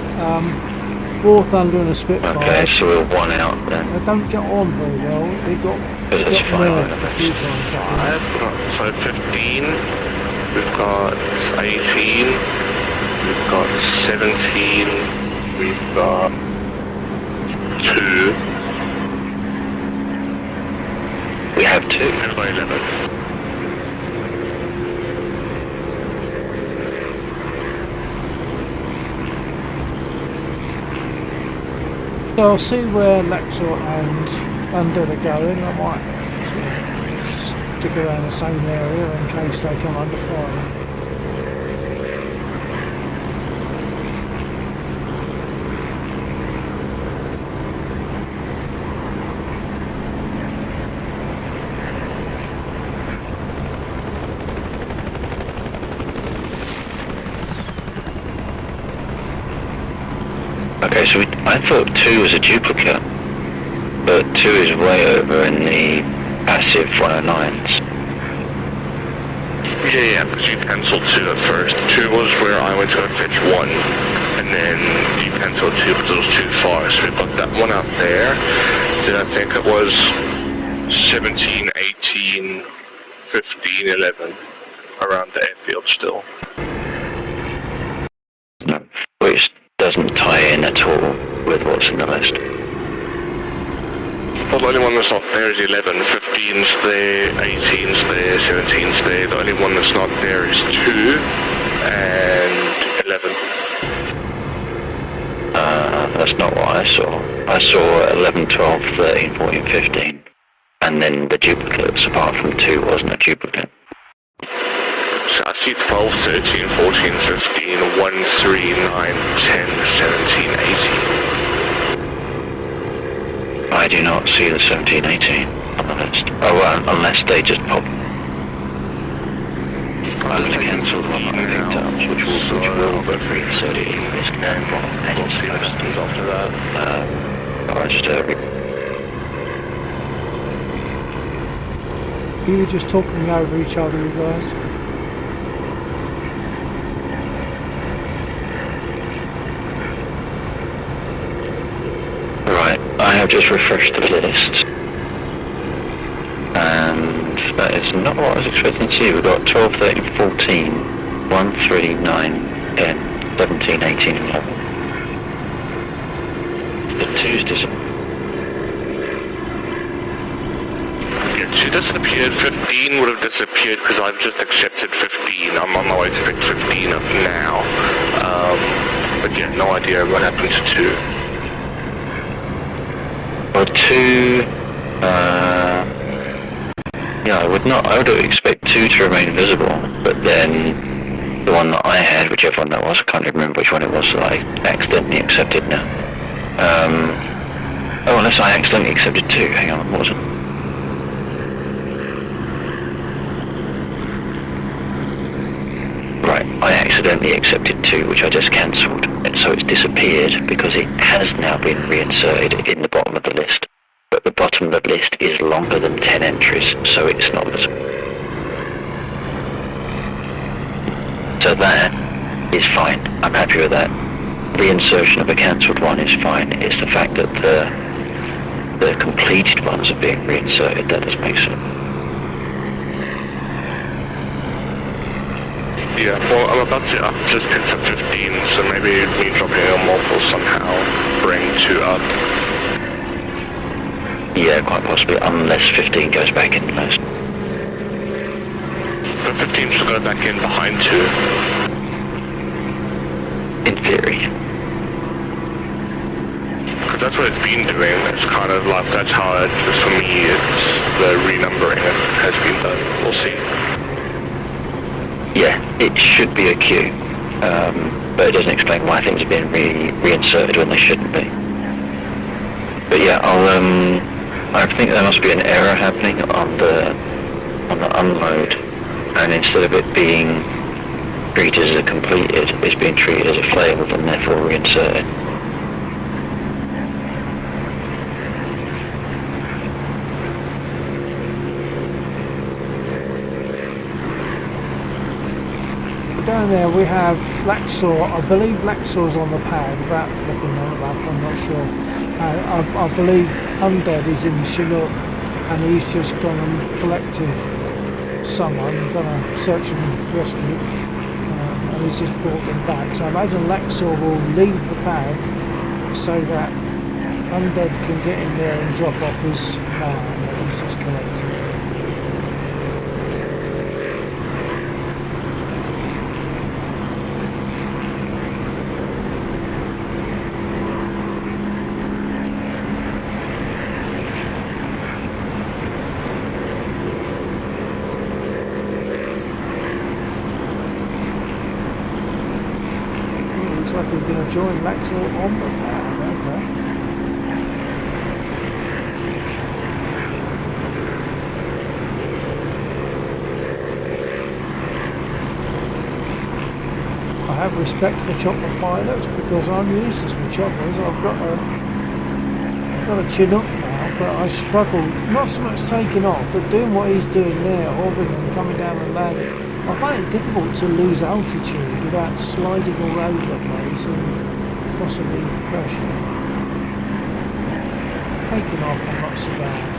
War Thunder and a Spitfire. Okay, so we're 1 out then. They don't get on very well. They got nerfed a few times. I've got, so 15, we've got 18, we've got 17, we've got 2. We have 2. And we've got 11. So I'll see where Lexor and Undead are going. I might sort of stick around the same area in case they come under fire. Okay, so I thought 2 was a duplicate, but 2 is way over in the passive 109s. Yeah, because you cancelled 2 at first. 2 was where I went to go fetch 1, and then you cancelled 2 because it was too far. So we put that one out there. Then I think it was 17, 18, 15, 11 around the airfield still. No, which doesn't tie in at all with what's in the list. Well, the only one that's not there is 11. 15's there, 18's there, 17's there. The only one that's not there is 2 and 11. That's not what I saw. I saw 11, 12, 13, 14, 15. And then the duplicates, apart from 2, wasn't a duplicate. So I see 12, 13, 14, 15, 1, 3, 9, 10, 17, 18. I do not see the 17, 18 on the list. Oh, well, unless they just pop. I was cancelled one of the terms, which will be reinserted in this game from any substance after that. I just You were just talking over each other, you guys. Right, I have just refreshed the list. And that is not what I was expecting to see. We've got 12, 13, 14, 1, 3, 9, 10, 17, 18, 11. The 2's disappeared. Yeah, 2 disappeared. 15 would have disappeared because I've just accepted 15. I'm on my way to pick 15 up now. But yeah, no idea what happened to 2. Well, 2, yeah, I would expect 2 to remain visible, but then the one that I had, whichever one that was, I can't even remember which one it was that I accidentally accepted now. Oh, unless I accidentally accepted 2, hang on, what was it? Right, I accidentally accepted 2, which I just cancelled, and so it's disappeared because it has now been reinserted in the bottom of the list. But the bottom of the list is longer than 10 entries, so it's not visible. So that is fine. I'm happy with that. Reinsertion of a cancelled one is fine. It's the fact that the completed ones are being reinserted that does make sense. Yeah, well, I'm about to up just picked up 15, so maybe me dropping a mob will somehow bring 2 up. Yeah, quite possibly, unless 15 goes back in the list. But 15 should go back in behind 2. In theory. Because that's what it's been doing. It's kind of like, that's how it, for me, it's the renumbering that has been done. We'll see. Yeah, it should be a queue, but it doesn't explain why things are being reinserted when they shouldn't be. But yeah, I think there must be an error happening on the unload, and instead of it being treated as a completed, it's being treated as a failed and therefore reinserted. Down there we have Laxor. I believe Laxor's on the pad, without looking on the map, I'm not sure. I believe Undead is in the Chinook, and he's just gone and collected someone, done a search and rescue, and he's just brought them back. So I imagine Laxor will leave the pad so that Undead can get in there and drop off his man that he's just collected. Looks like he's going to join Laxor on the pad, okay. I have have respect for chopper pilots because I'm useless with choppers. I've got a chin up now, but I struggle not so much taking off, but doing what he's doing there, hovering and coming down and landing. I find it difficult to lose altitude without sliding all over the place and possibly crashing. Taking off, I'm not so bad.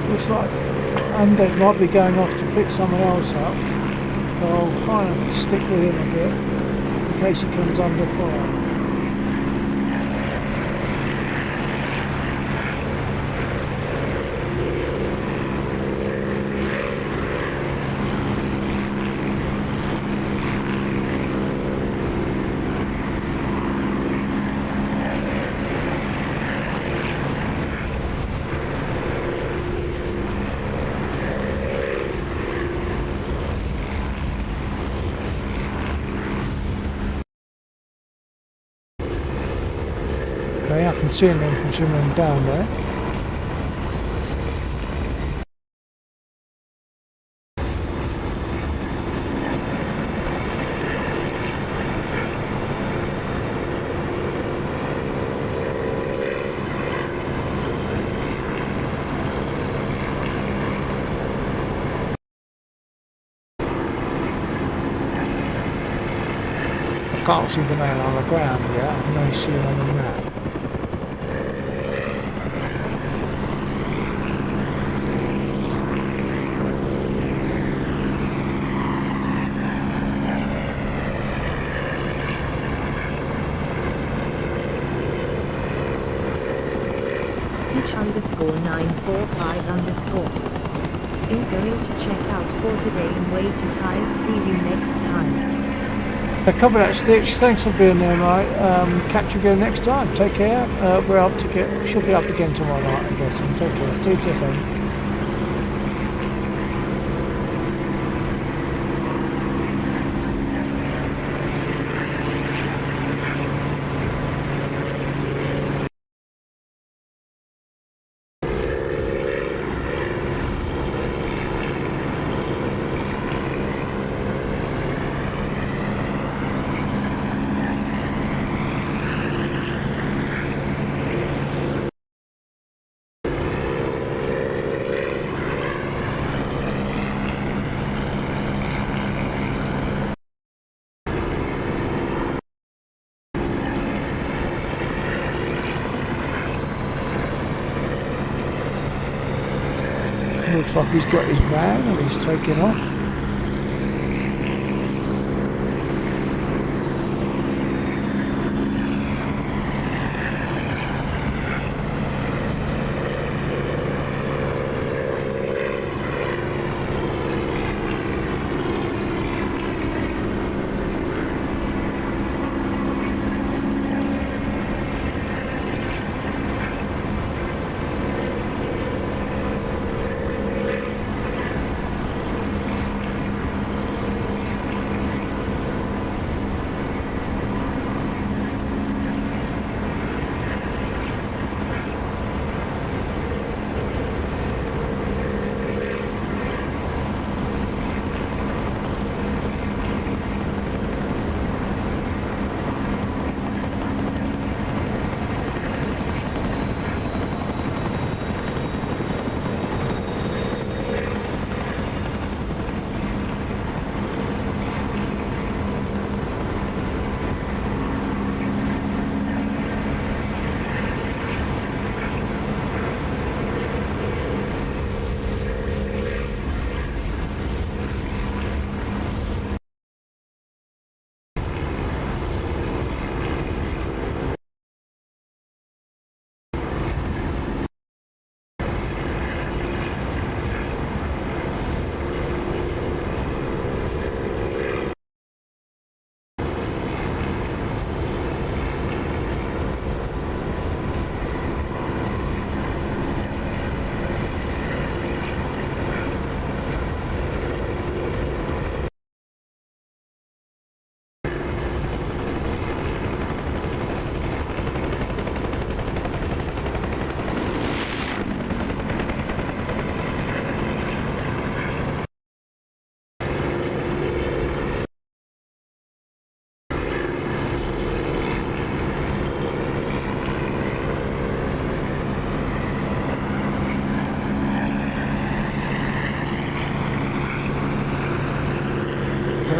Looks like Undead might be going off to pick someone else up, so I'll kind of stick with him a bit in case he comes under fire. Okay, I can see an infantryman down there. I can't see the man on the ground yet, I can only see him on the map. Stitch_945_. In going to check out for today and way too tired. See you next time. Cover that, Stitch. Thanks for being there, mate. Catch you again next time. Take care. We're up to should be up again tomorrow night, I guess. And take care. Do your thing. Looks like he's got his van and he's taking off.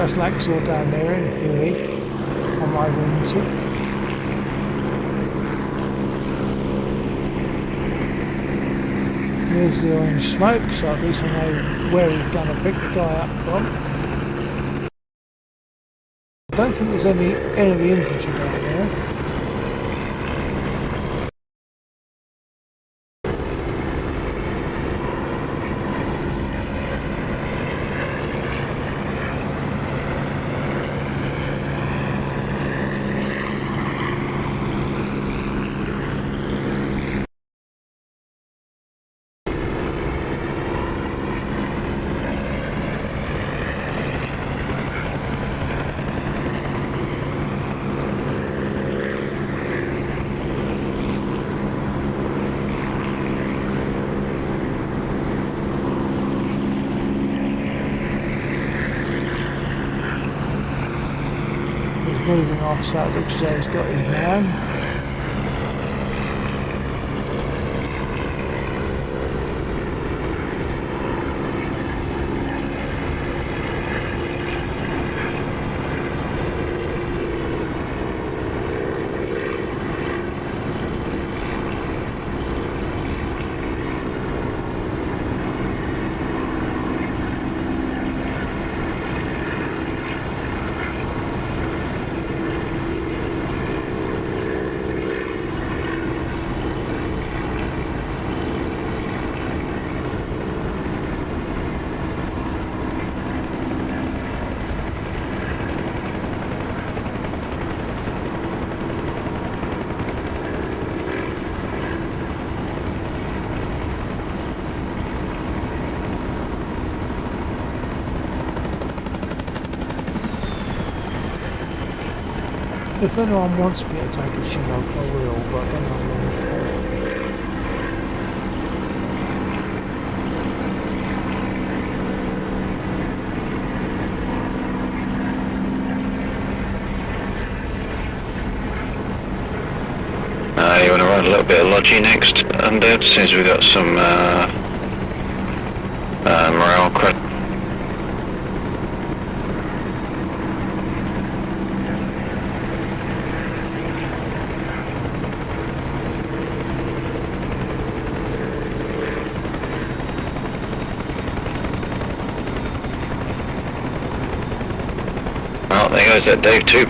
that's Laxor down there in Huey on my way to. There's the orange smoke, so at least I know where he's going to pick the guy up from. I don't think there's any enemy infantry down there. Moving off, so it looks as though he's got his man. If anyone wants me to take a Chinook, I will, but I don't know how long You want to run a little bit of Logi next, Undead, since we've got some morale credit. Oh, there goes that Dave 2.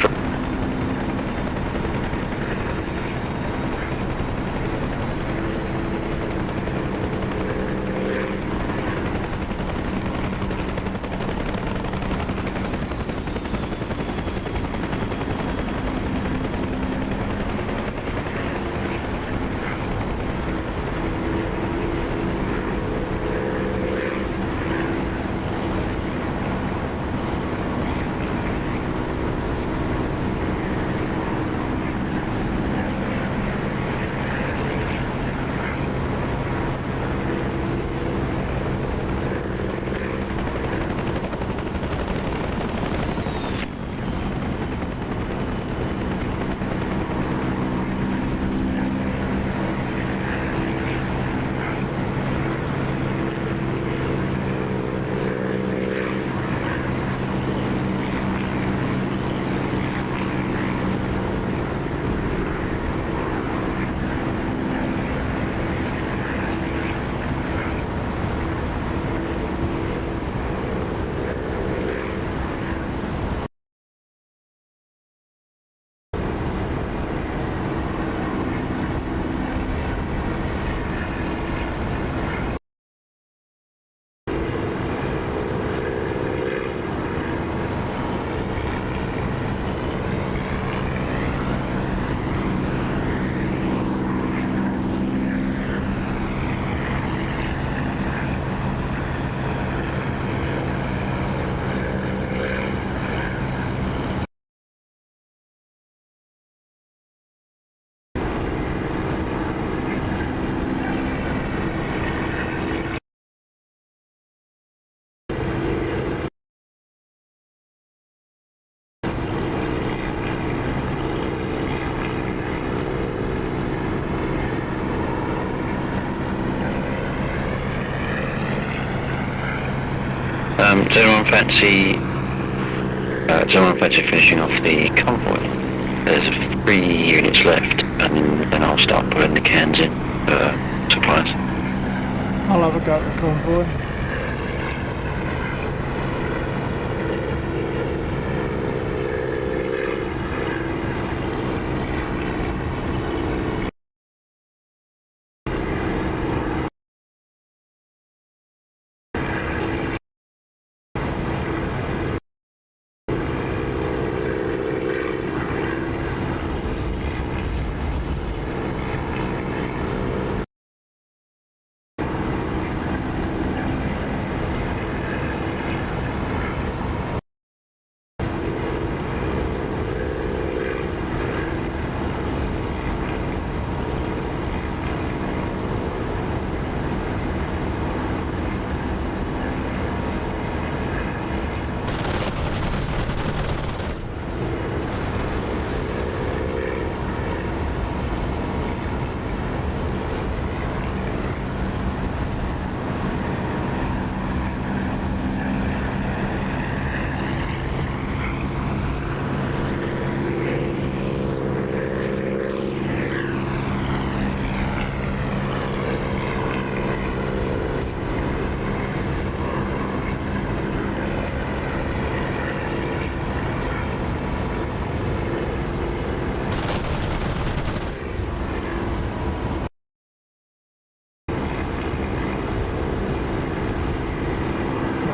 Does anyone fancy So I'm effectively finishing off the convoy. There's 3 units left, and then I'll start putting the cans in for supplies. I'll have a go at the convoy.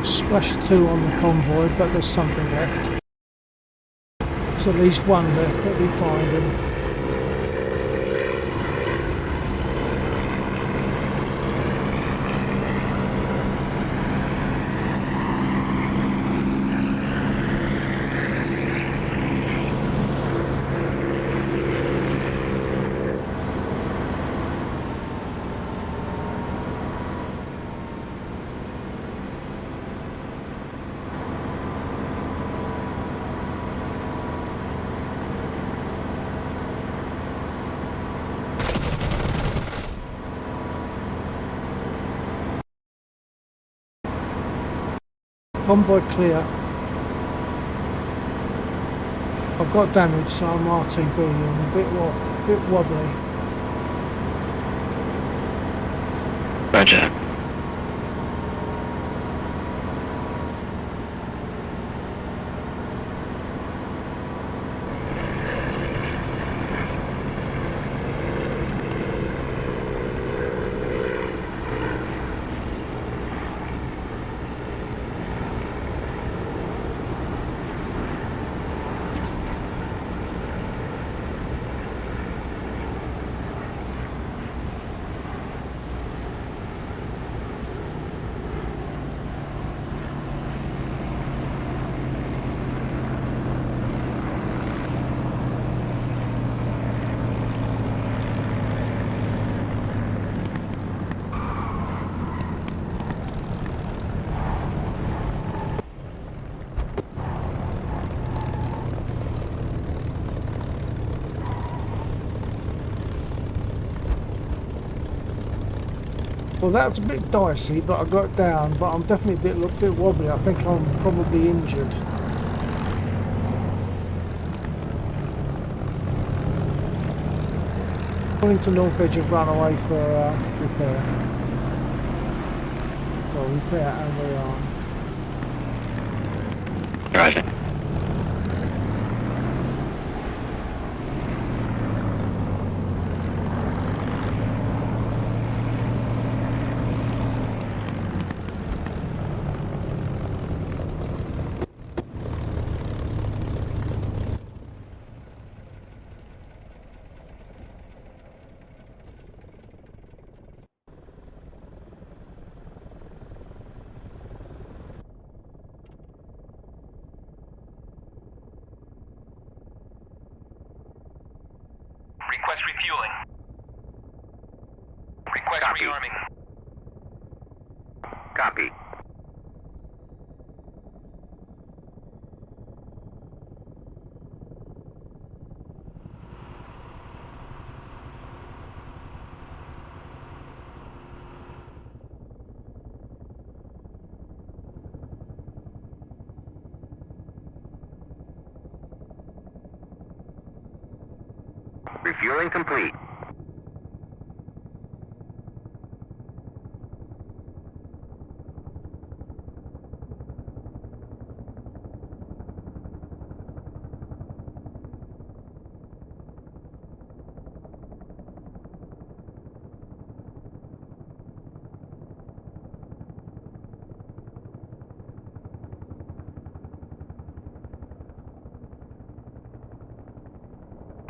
Splash 2 on the convoy, but there's something left. There's at least one left that we find him. Convoy clear. I've got damage, so I'm RTB and a bit wobbly. Roger. Well, that's a bit dicey, but I got down, but I'm definitely a bit wobbly. I think I'm probably injured. According to North Edge have run away for repair. Well, repair and rearm. Roger. Request refueling. Request Copy. rearming. Copy. Refueling complete.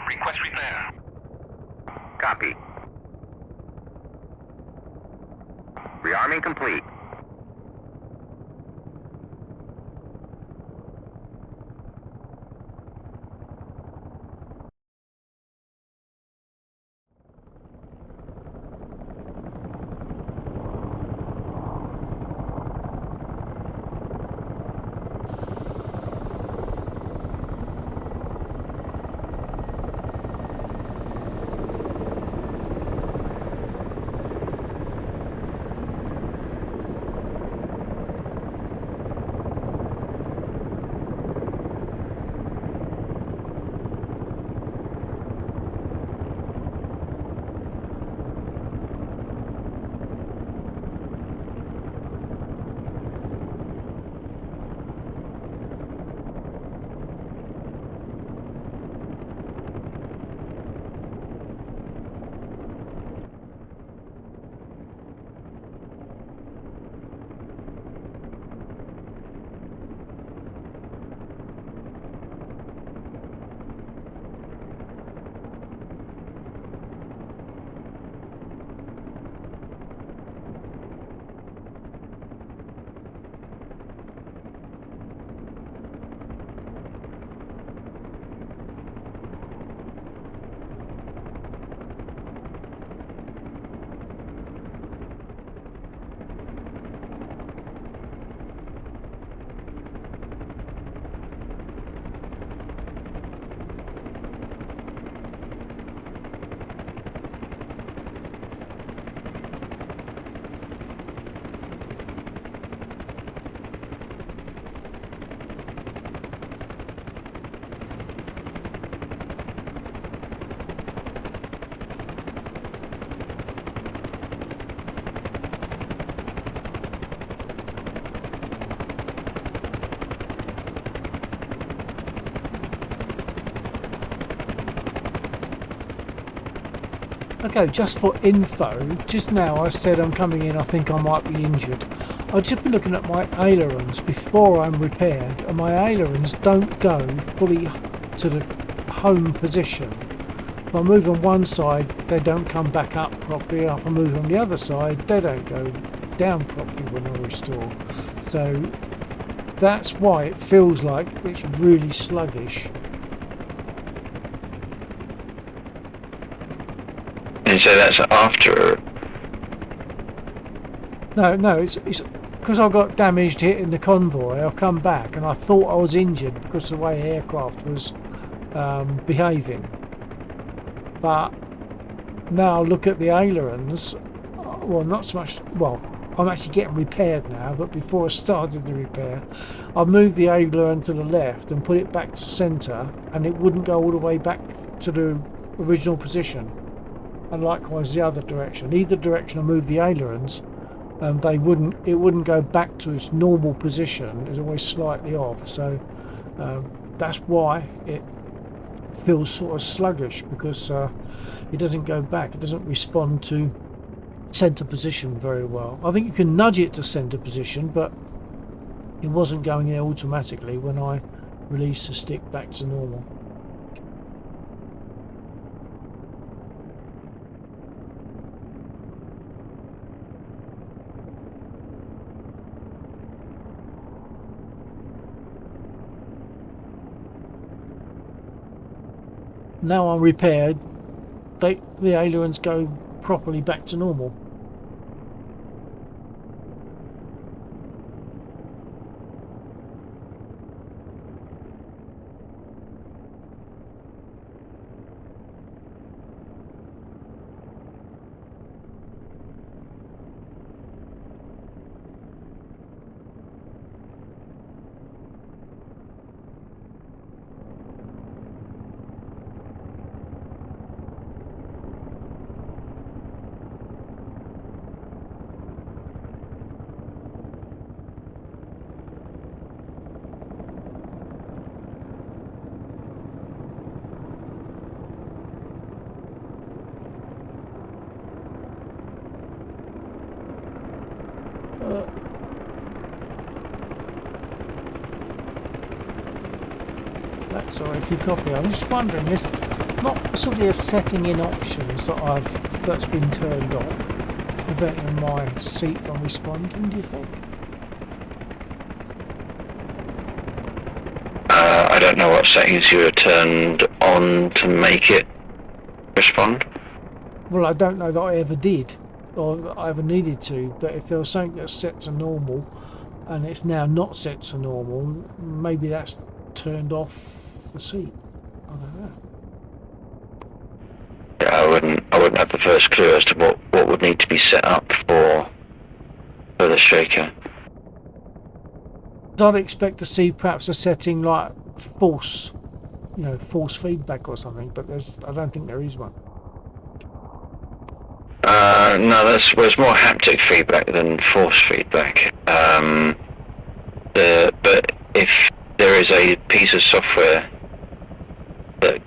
Request repair. Copy. Rearming complete. Okay, just for info, just now I said I'm coming in, I think I might be injured. I've just been looking at my ailerons before I'm repaired, and my ailerons don't go fully to the home position. If I move on one side, they don't come back up properly. If I move on the other side, they don't go down properly when I restore. So that's why it feels like it's really sluggish. And so that's after. No, it's because I got damaged hitting the convoy. I've come back and I thought I was injured because of the way the aircraft was behaving. But now I look at the ailerons. Well, not so much. Well, I'm actually getting repaired now. But before I started the repair, I moved the aileron to the left and put it back to centre, and it wouldn't go all the way back to the original position. And likewise the other direction. Either direction I moved the ailerons, it wouldn't go back to its normal position. It's always slightly off. So that's why it feels sort of sluggish, because it doesn't go back. It doesn't respond to centre position very well. I think you can nudge it to centre position, but it wasn't going there automatically when I released the stick back to normal. Now I'm repaired, the ailerons go properly back to normal. That's all right if you copy. I'm just wondering, this not sort of a setting in options that's been turned off, preventing my seat from responding, do you think? I don't know what settings you have turned on to make it respond. Well, I don't know that I ever did, or that I ever needed to, but if there was something that's set to normal, and it's now not set to normal, maybe that's turned off the seat. I don't know. Yeah, I wouldn't have the first clue as to what would need to be set up for the shaker. I'd expect to see perhaps a setting like force feedback or something, but I don't think there is one. No, there's more haptic feedback than force feedback. But if there is a piece of software that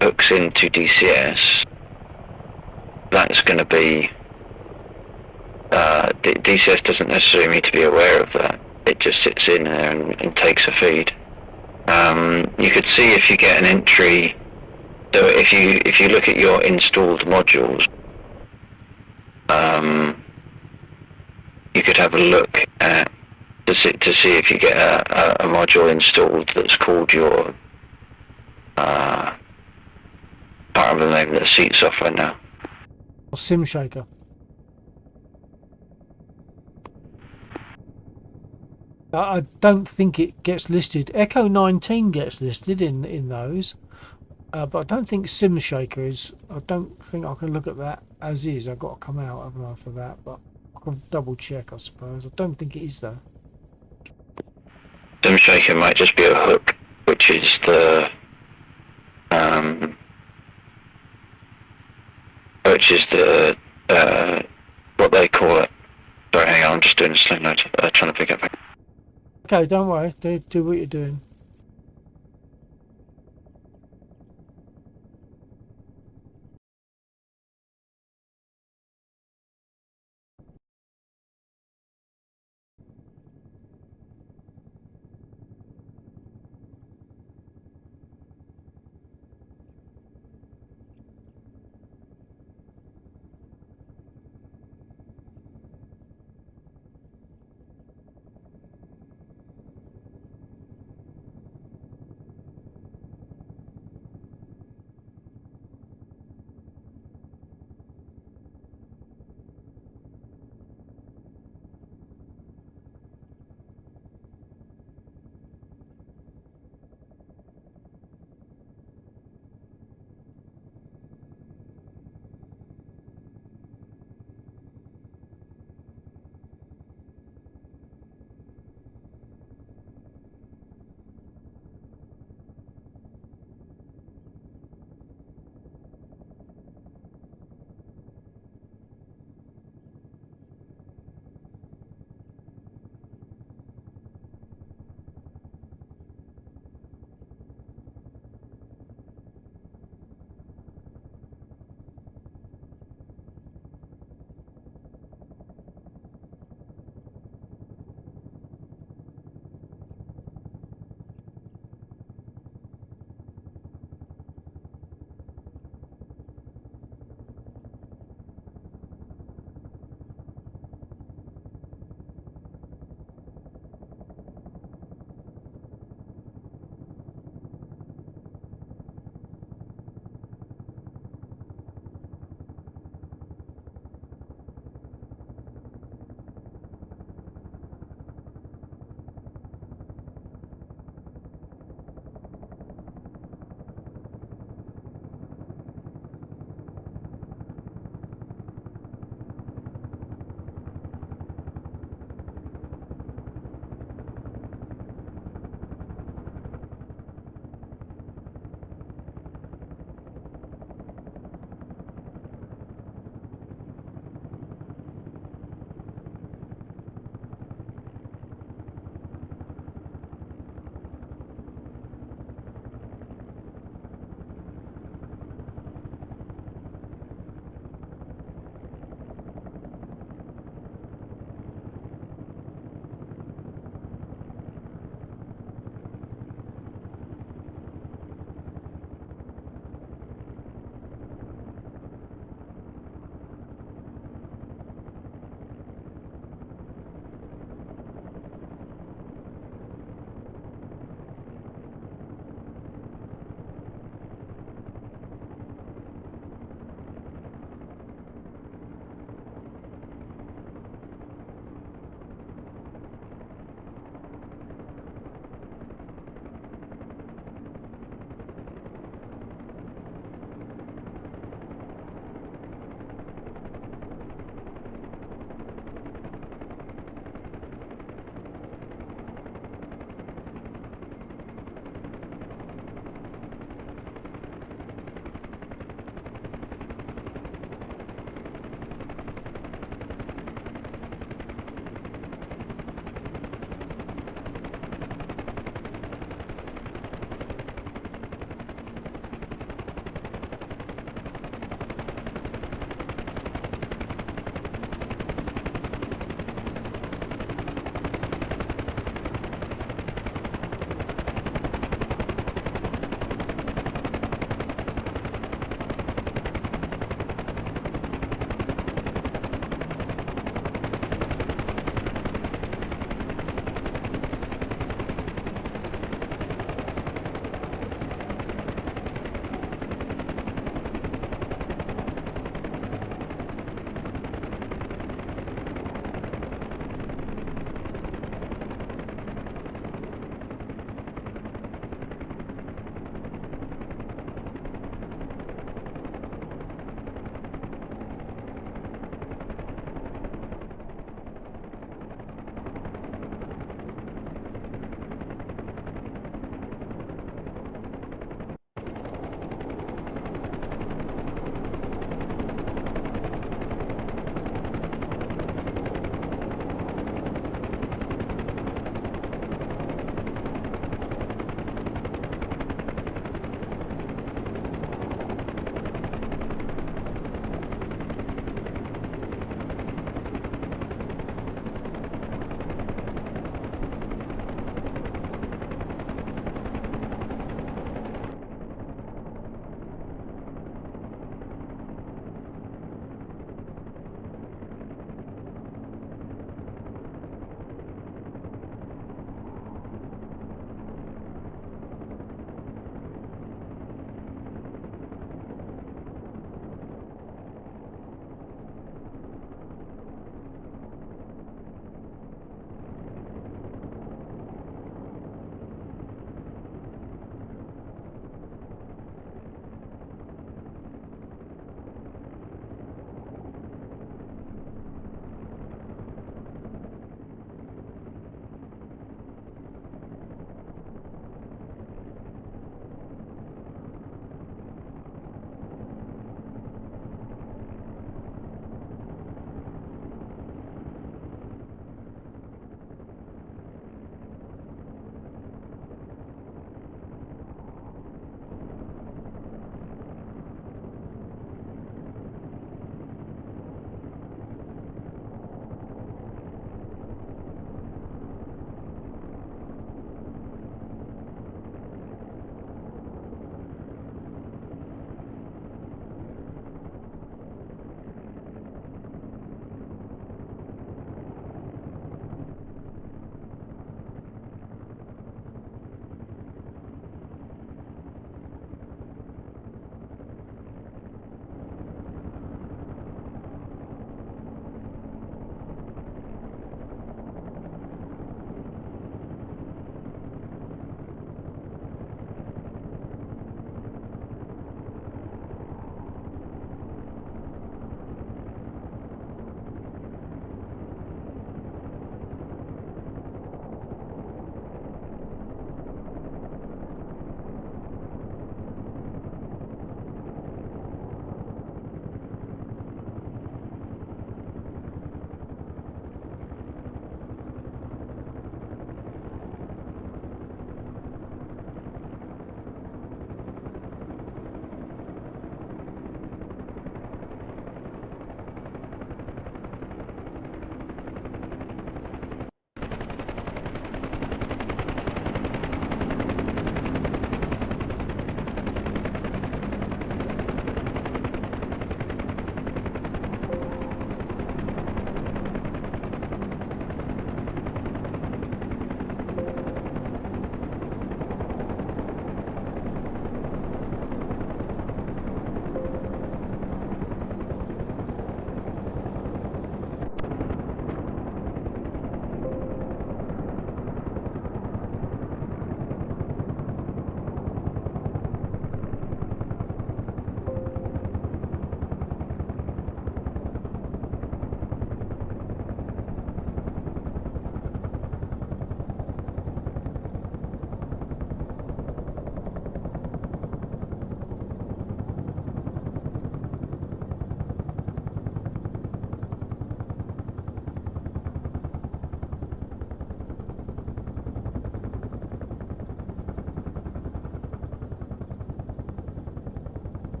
hooks into DCS, that's going to be DCS doesn't necessarily need to be aware of that. It just sits in there and takes a feed. You could see if you get an entry. So if you look at your installed modules, you could have a look at to see if you get a module installed that's called your can't remember the name of the seat software now. Sim shaker. I don't think it gets listed. Echo 19 gets listed in those, but I don't think Sim Shaker is. I don't think I can look at that as is. I've got to come out, haven't I, for that? But I can double check, I suppose. I don't think it is though. Sim shaker might just be a hook, which is the what they call it. Sorry, hang on, I'm just doing a sling note, trying to pick up. Okay, don't worry. Do what you're doing.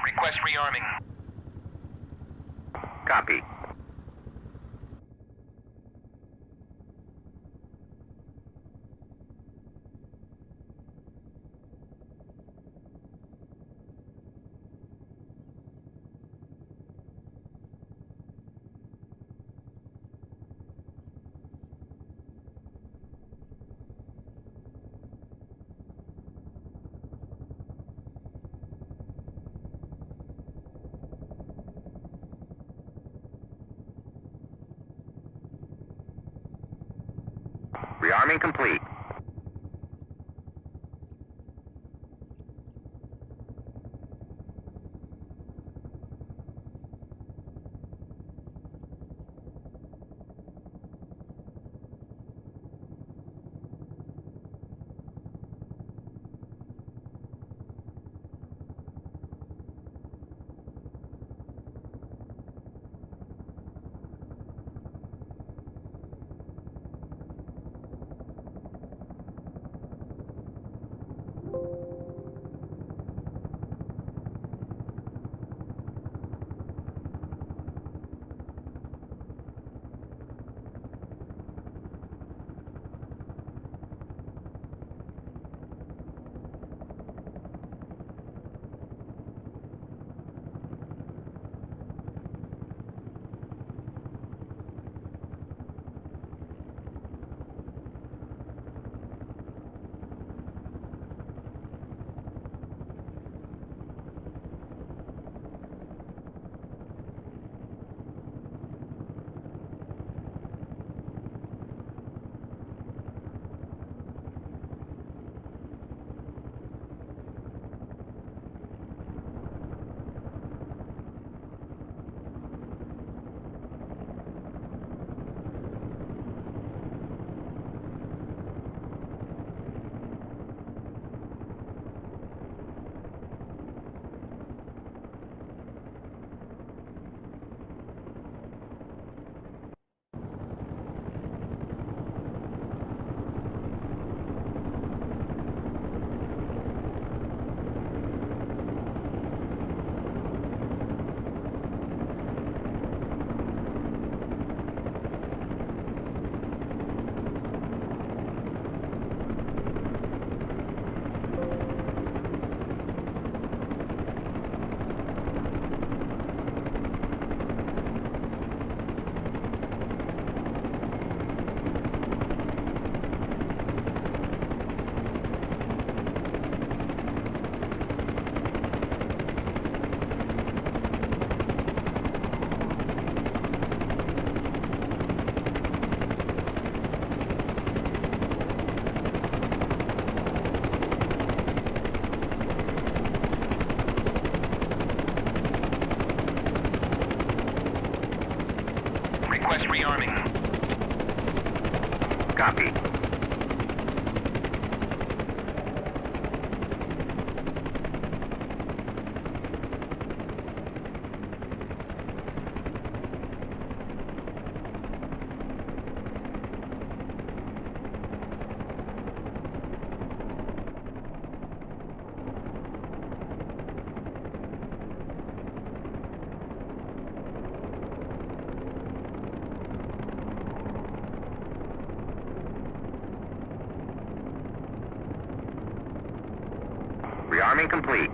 Request rearming. Copy. Rearming complete. Request rearming. Copy. Rearming complete.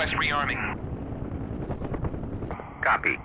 Request rearming. Copy.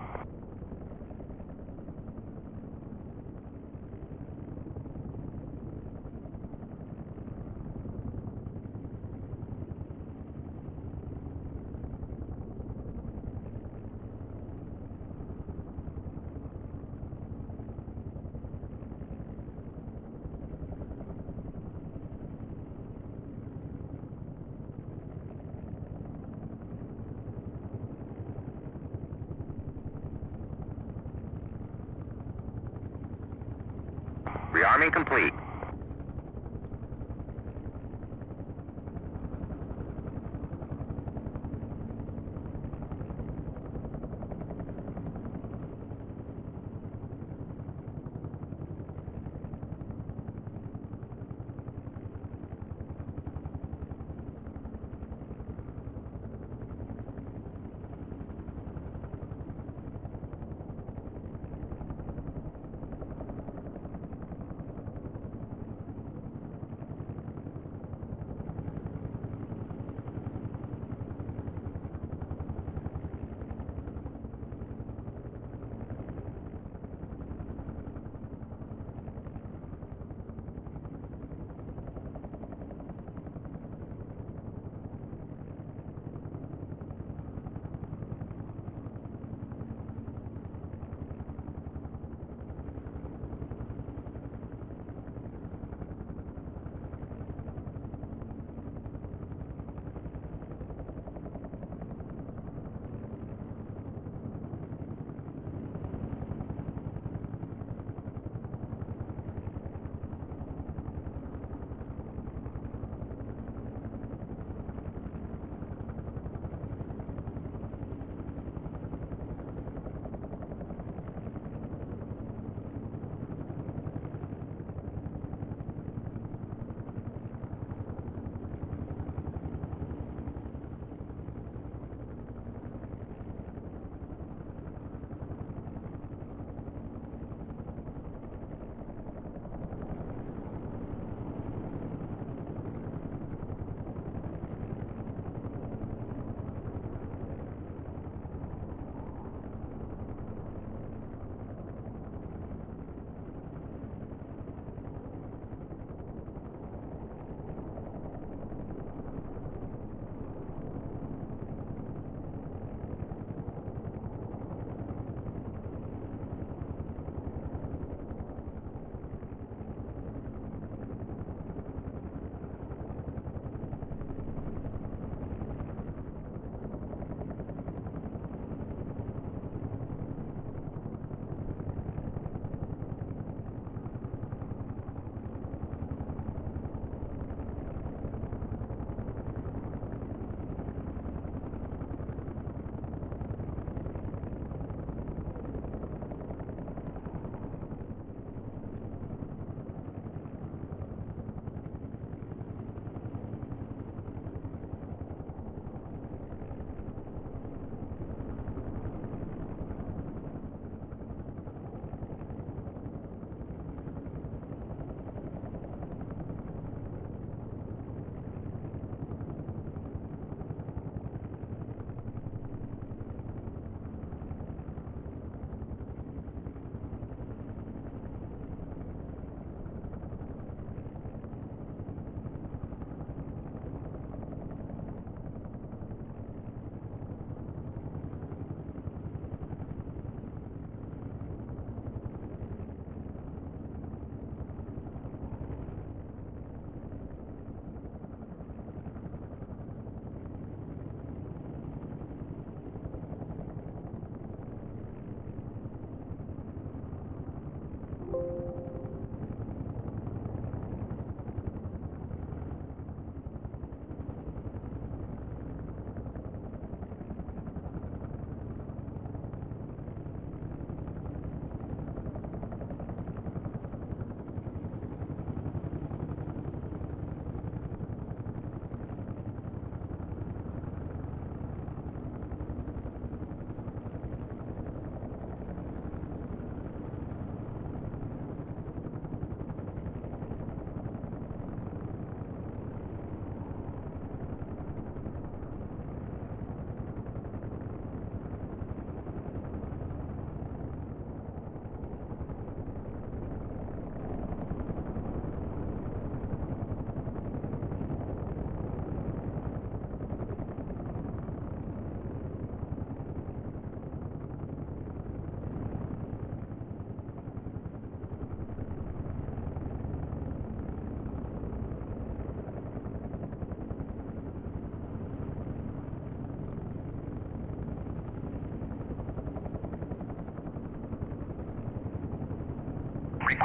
Rearming complete.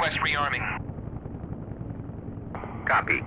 Request rearming. Copy.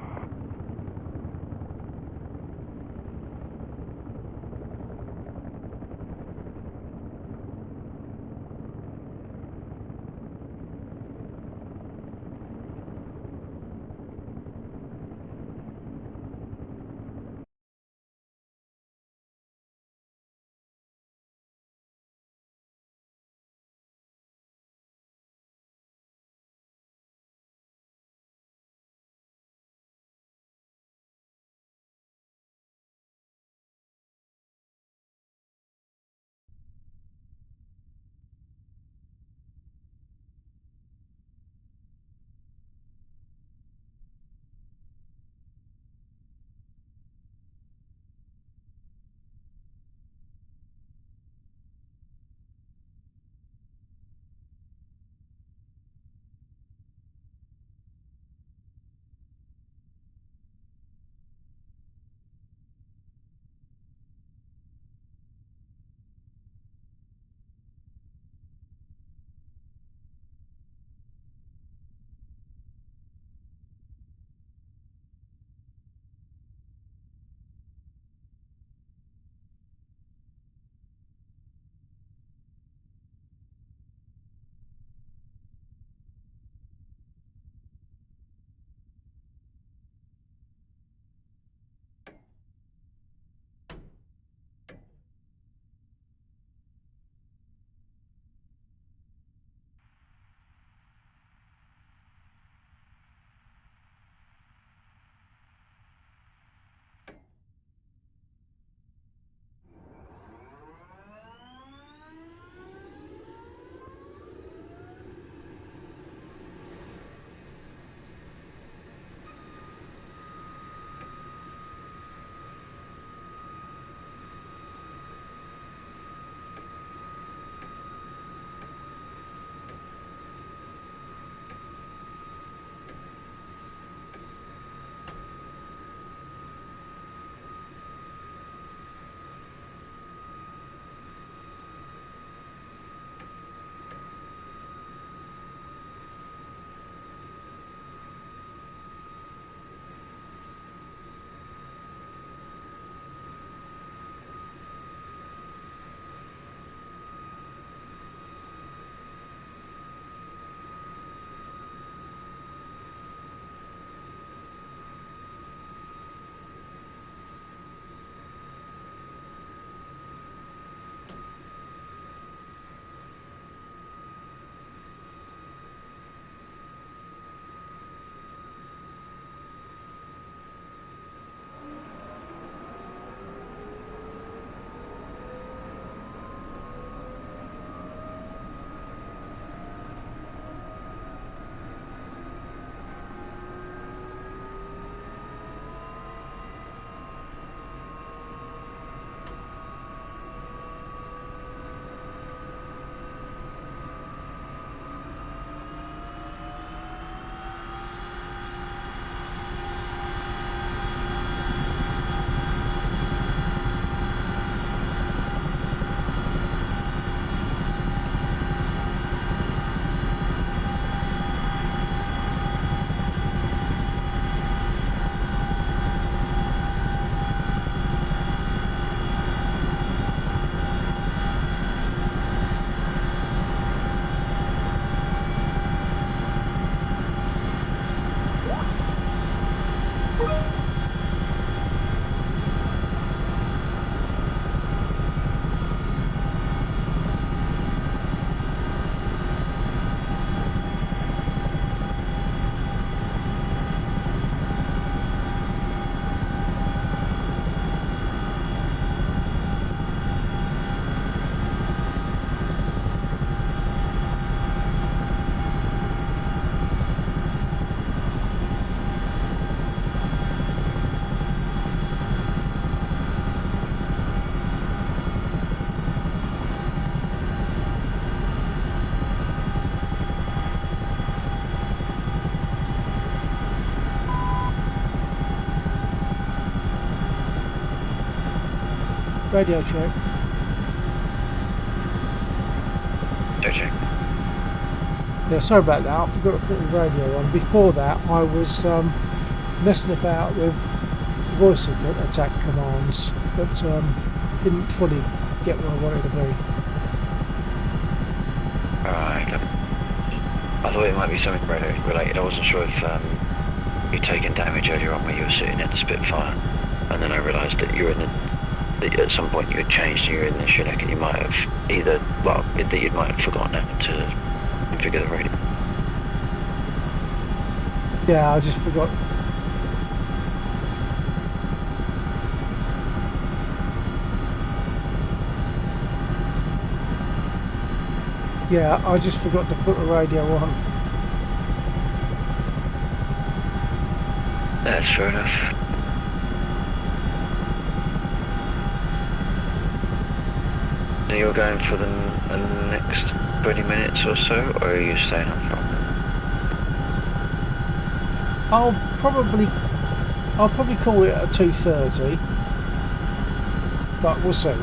Radio check. Don't check. Yeah, sorry about that. I forgot to put the radio on. Before that, I was messing about with voice attack commands, but didn't fully get where I wanted to be. Alright. I thought it might be something radio related. I wasn't sure if you'd taken damage earlier on where you were sitting in the Spitfire, and then I realised that you were in the. That at some point you had changed and you were in the Chinook, and you might have either. Well, that you might have forgotten how to configure the radio. Yeah, I just forgot. Yeah, I just forgot to put the radio on. That's fair enough. So you're going for the next 20 minutes or so, or are you staying up for? I'll probably call it at 2:30, but we'll see.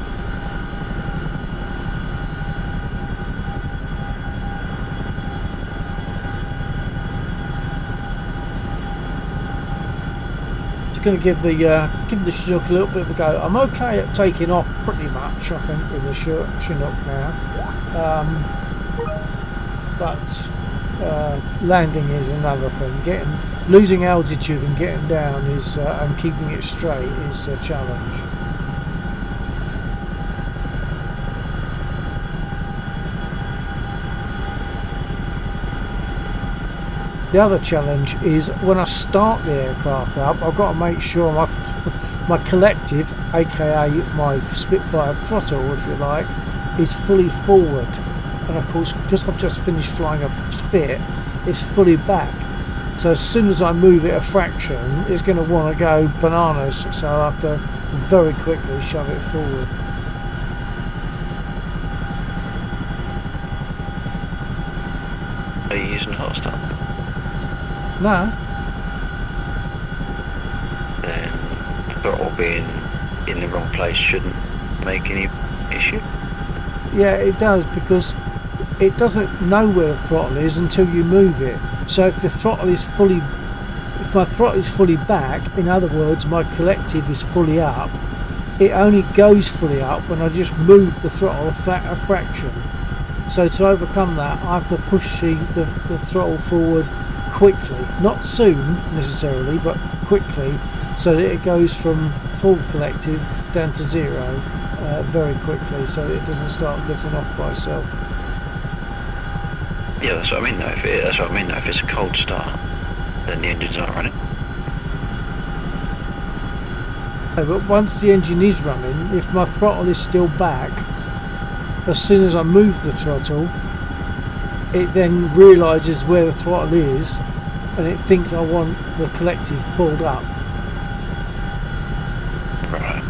Going to give the Chinook a little bit of a go. I'm okay at taking off pretty much, I think, with the Chinook now, but landing is another thing. Losing altitude and getting down is and keeping it straight is a challenge. The other challenge is when I start the aircraft up, I've got to make sure my collective, aka my Spitfire throttle, if you like, is fully forward. And of course, because I've just finished flying a Spit, it's fully back. So as soon as I move it a fraction, it's going to want to go bananas. So I have to very quickly shove it forward. Are you using hot start? No. Then throttle being in the wrong place shouldn't make any issue? Yeah, it does, because it doesn't know where the throttle is until you move it. So if my throttle is fully back, in other words, my collective is fully up, it only goes fully up when I just move the throttle a fraction. So to overcome that, I have to push the throttle forward quickly, not soon necessarily, but quickly, so that it goes from full collective down to zero very quickly, so that it doesn't start lifting off by itself. Yeah, that's what I mean though. That's what I mean though. If it's a cold start, then the engine's not running. No, but once the engine is running, if my throttle is still back, as soon as I move the throttle, it then realises where the throttle is, and it thinks I want the collective pulled up. Right.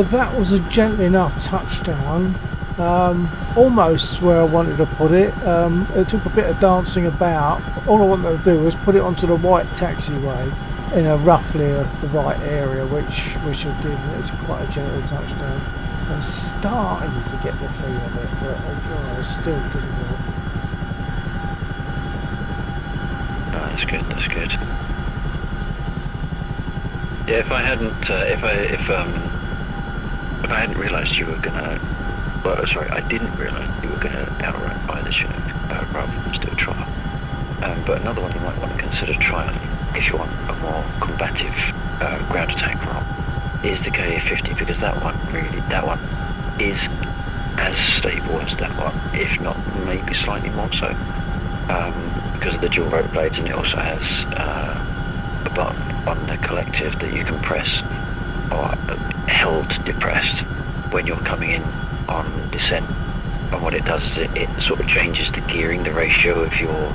but that was a gentle enough touchdown. Almost where I wanted to put it. It took a bit of dancing about. All I wanted to do was put it onto the white taxiway in a roughly the right area, which I did, and it's quite a gentle touchdown. I'm starting to get the feel of it, but I still didn't work. Oh, that's good. That's good. Yeah, if I hadn't, if I hadn't realised you were gonna, well, sorry, I didn't realise you were gonna outright buy the Chinook rather than just do a trial. But another one you might want to consider trialing if you want a more combative ground attack role is the KA-50, because that one is as stable as that one, if not maybe slightly more so, because of the dual rotor blades, and it also has a button on the collective that you can press or held depressed when you're coming in on descent. And what it does is it sort of changes the gearing, the ratio of your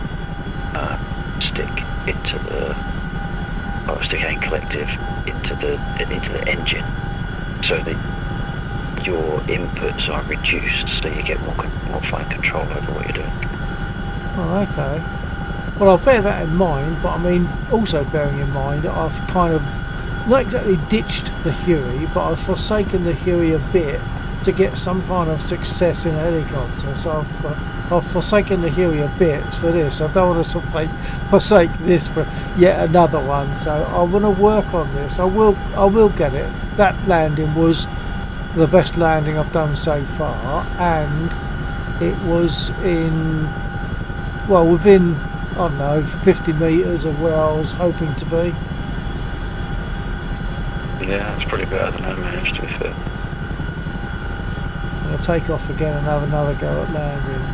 stick into the stick and collective into the engine, so that your inputs are reduced, so you get more fine control over what you're doing. Oh, okay. Well, I'll bear that in mind, but I mean, also bearing in mind that I've kind of not exactly ditched the Huey, but I've forsaken the Huey a bit to get some kind of success in a helicopter. So I've forsaken the Huey a bit for this. I don't want to sort of forsake this for yet another one. So I want to work on this. I will get it. That landing was the best landing I've done so far, and it was within, I don't know, 50 metres of where I was hoping to be. Yeah, that's pretty better than I managed, to be fair. I'll take off again and have another go at landing.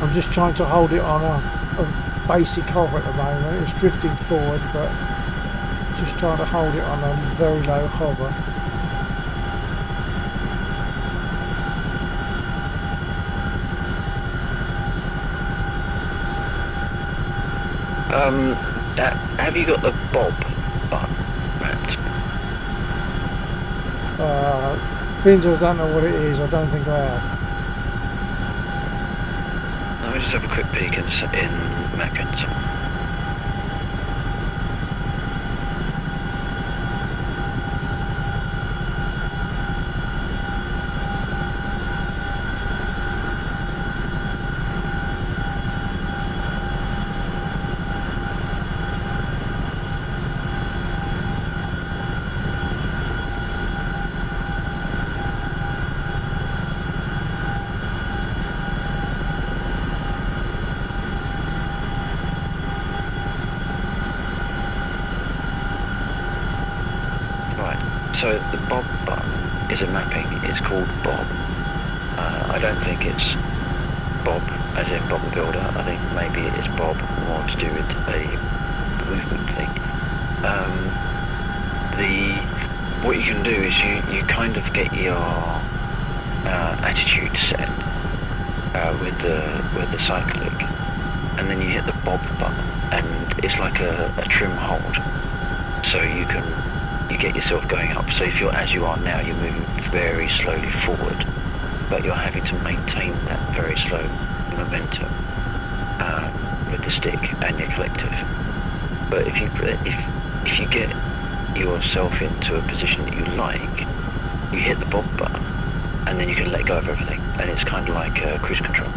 I'm just trying to hold it on a basic hover at the moment. It's drifting forward, but just trying to hold it on a very low hover. Have you got the bob button mapped? Beans, I don't know what it is. I don't think I have. Let me just have a quick peek in Mackenzie. So the bob button is a mapping. It's called bob. I don't think it's bob as in Bob the Builder. I think maybe it's bob more to do with a movement thing. What you can do is you kind of get your attitude set with the cyclic, and then you hit the bob button, and it's like a trim hold. So you get yourself going up. So if as you are now, you're moving very slowly forward, but you're having to maintain that very slow momentum with the stick and your collective. But if you get yourself into a position that you like, you hit the bob button, and then you can let go of everything, and it's kind of like cruise control.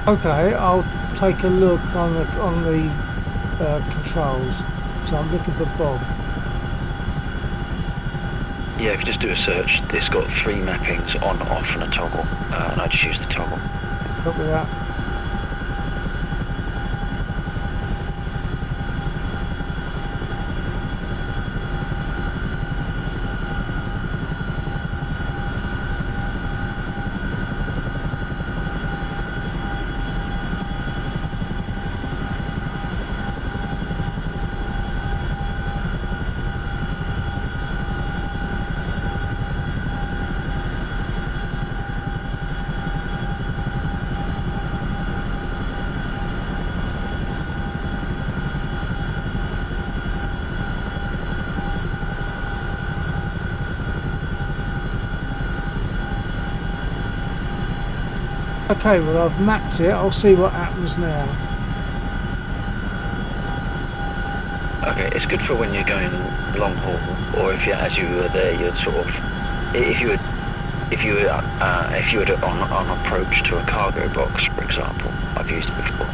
Okay, I'll take a look on the controls. So I'm looking for Bob. Yeah, if you just do a search, it's got 3 mappings on, off, and a toggle, and I just use the toggle. Copy that. Okay, well I've mapped it. I'll see what happens now. Okay, it's good for when you're going long haul, or if you, as you were there, you'd sort of, if you were on approach to a cargo box, for example, I've used it before.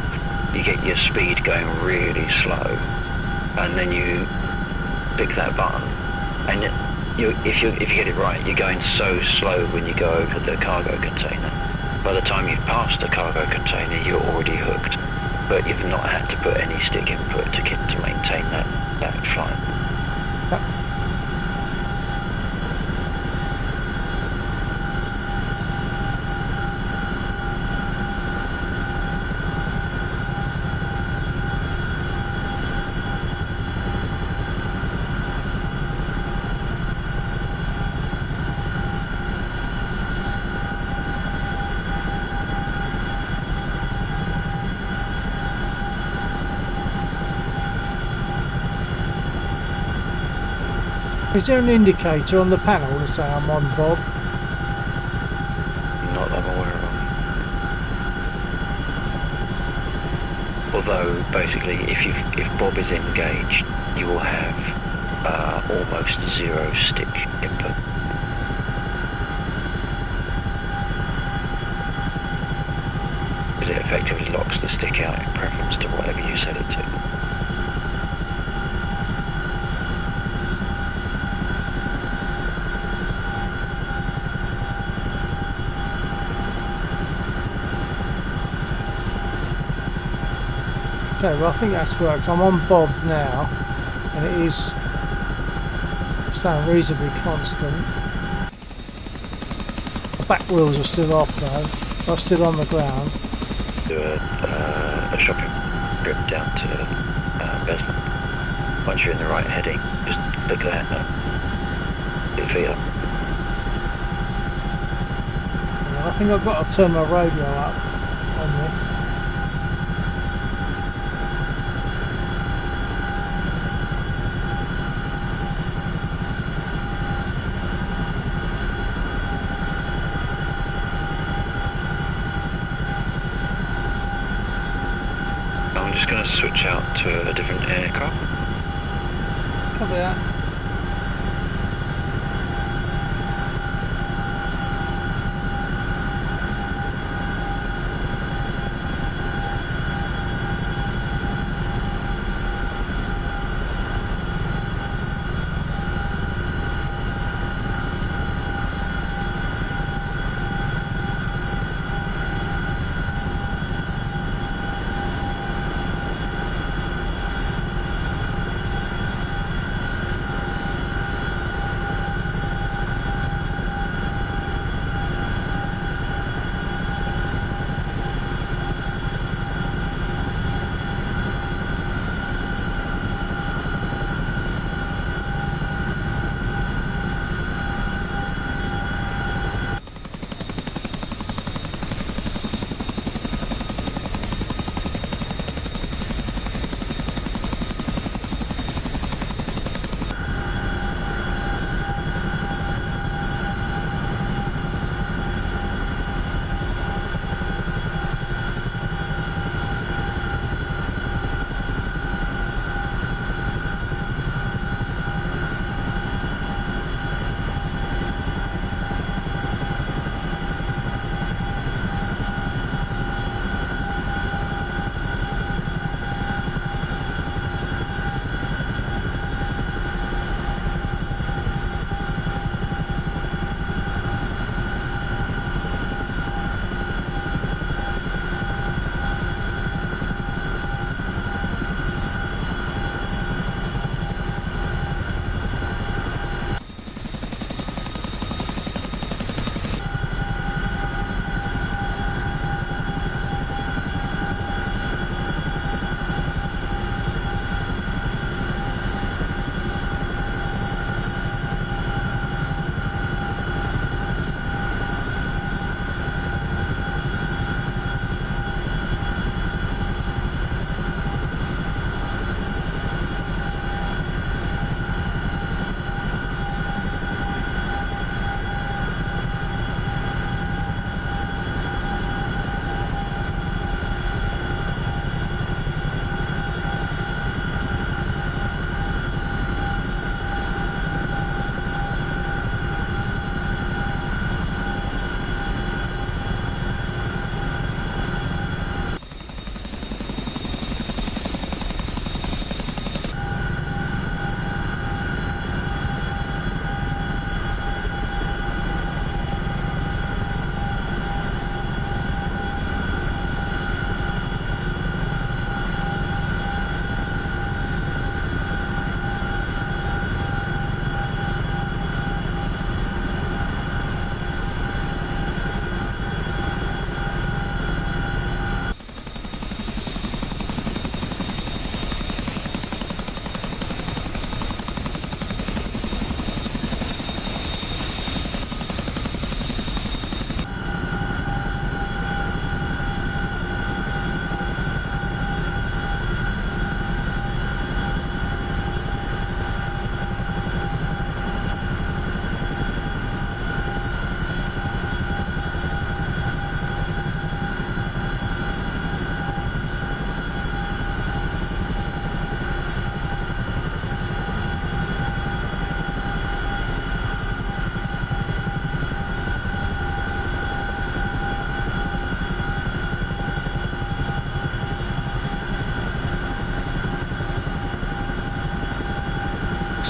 You get your speed going really slow, and then you pick that button, and if you get it right, you're going so slow when you go over the cargo container. By the time you've passed the cargo container, you're already hooked, but you've not had to put any stick input to maintain that flight. Yep. Is there an indicator on the panel to say I'm on Bob? Not that I'm aware of. Although, basically, if Bob is engaged, you will have almost 0 stick input. Because it effectively locks the stick out in preference to whatever you set it to. Okay, well I think that's worked. I'm on Bob now, and it is staying reasonably constant. The back wheels are still off though. I'm still on the ground. Do a shopping trip down to Beslan. Once you're in the right heading, just click that and get your feet up. I think I've got to turn my radio up on this. I'm just going to switch out to a different aircraft. Copy that.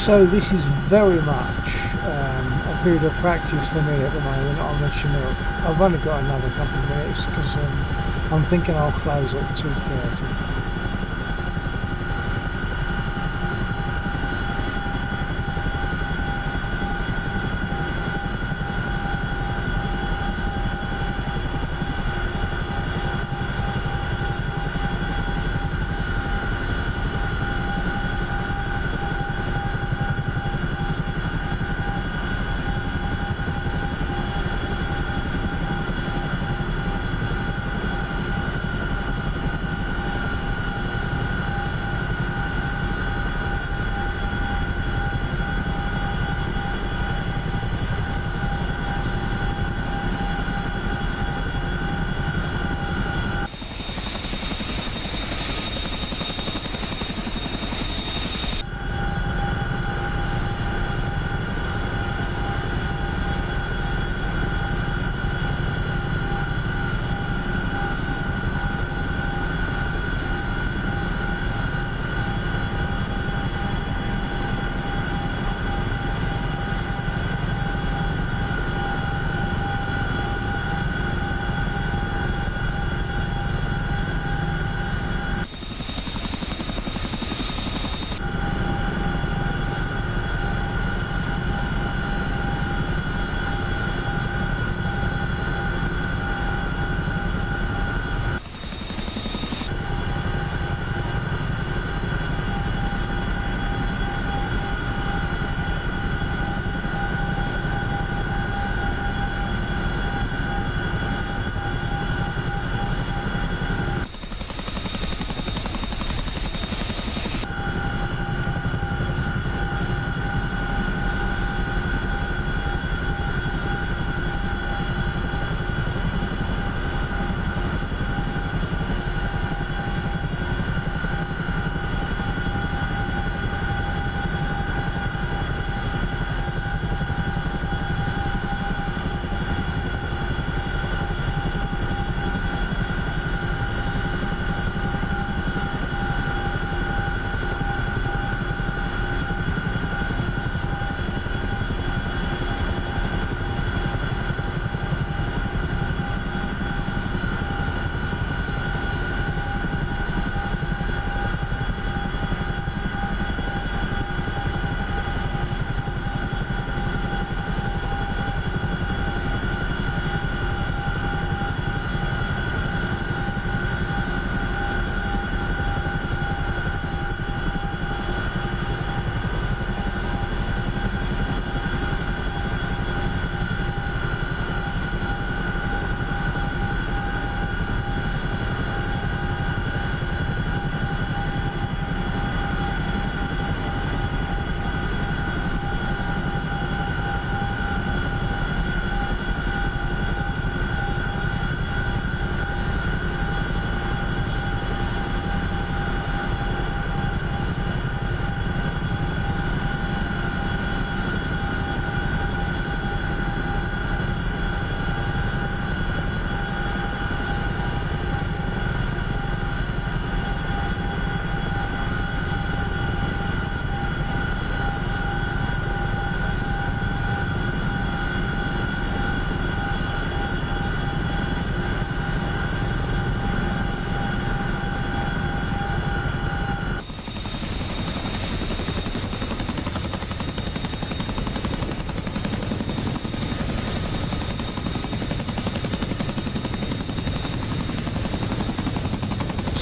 So this is very much a period of practice for me at the moment on the Chinook. I've only got another couple of minutes because I'm thinking I'll close at 2:30.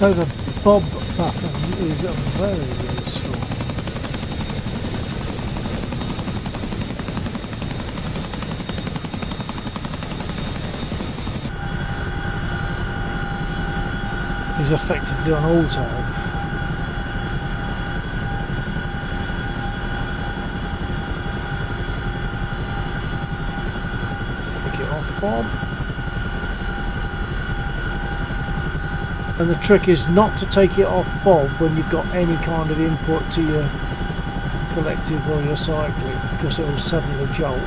So the bob button is very useful. It's effectively on auto. Take it off, Bob. And the trick is not to take it off Bob when you've got any kind of input to your collective or your cycling, because it will suddenly jolt.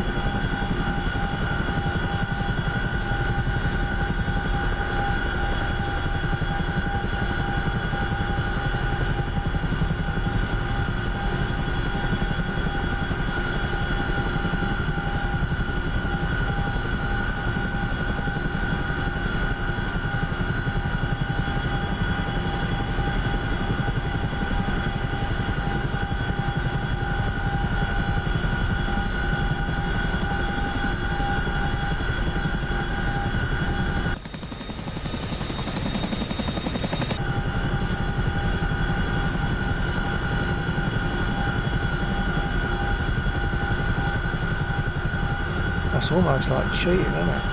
That's almost like cheating, isn't it?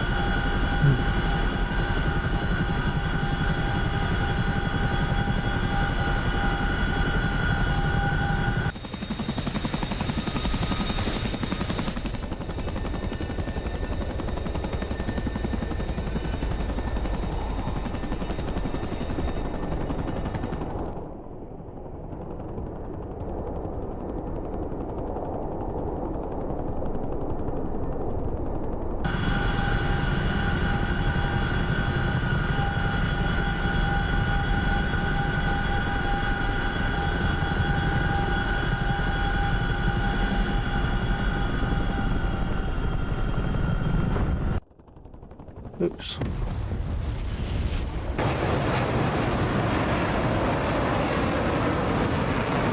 Oops.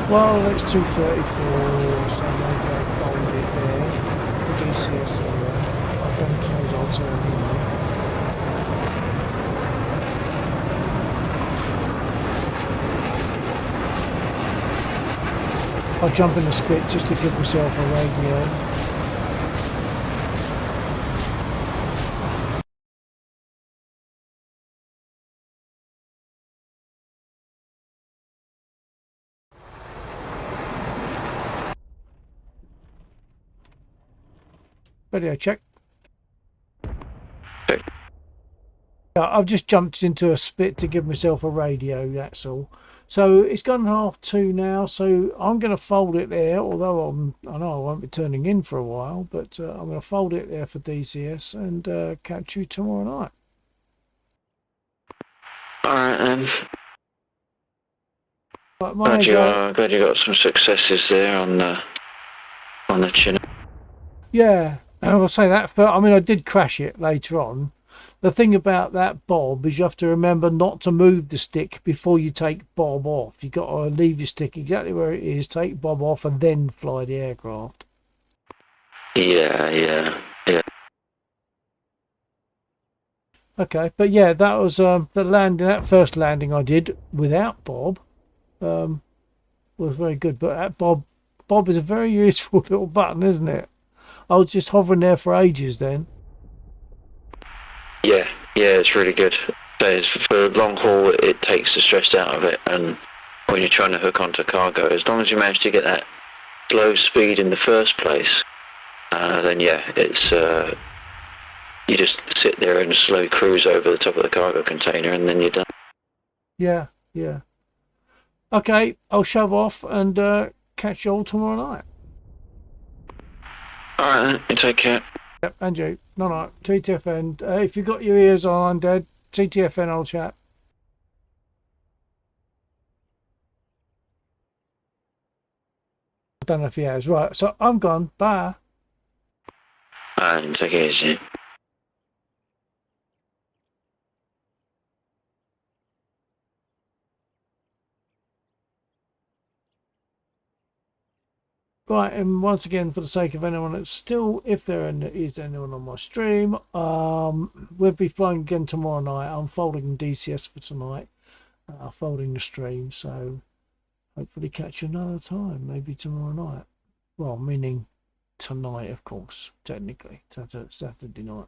Well, it's 2:34, so maybe I'll fold it there. The DCS area. I've done close also anyway. I'll jump in the spit just to give myself a radio. Radio check. Okay. I've just jumped into a spit to give myself a radio, that's all. So it's gone 2:30 now, so I'm going to fold it there, although I know I won't be turning in for a while, but I'm going to fold it there for DCS and catch you tomorrow night. Alright then. Right, Glad you got some successes there on the chin. yeah, and I'll say that, but I mean, I did crash it later on. The thing about that bob is you have to remember not to move the stick before you take bob off. You've got to leave your stick exactly where it is, take bob off, and then fly the aircraft. Yeah. Okay, but yeah, that was that first landing I did without bob was very good. But that bob is a very useful little button, isn't it? I was just hovering there for ages then. Yeah, it's really good. So for long haul, it takes the stress out of it, and when you're trying to hook onto cargo, as long as you manage to get that low speed in the first place, then yeah, it's you just sit there and slow cruise over the top of the cargo container, and then you're done. Yeah. Okay, I'll shove off and catch you all tomorrow night. All right, then, take care. Yep, and you. No, TTFN. If you've got your ears on, Dad, TTFN, old chap. I don't know if he has. Right, so I'm gone. Bye. And take it easy. Right, and once again, for the sake of anyone that's still, if there is anyone on my stream, we'll be flying again tomorrow night. I'm folding DCS for tonight, folding the stream, so hopefully catch you another time, maybe tomorrow night. Well, meaning tonight, of course, technically, Saturday night.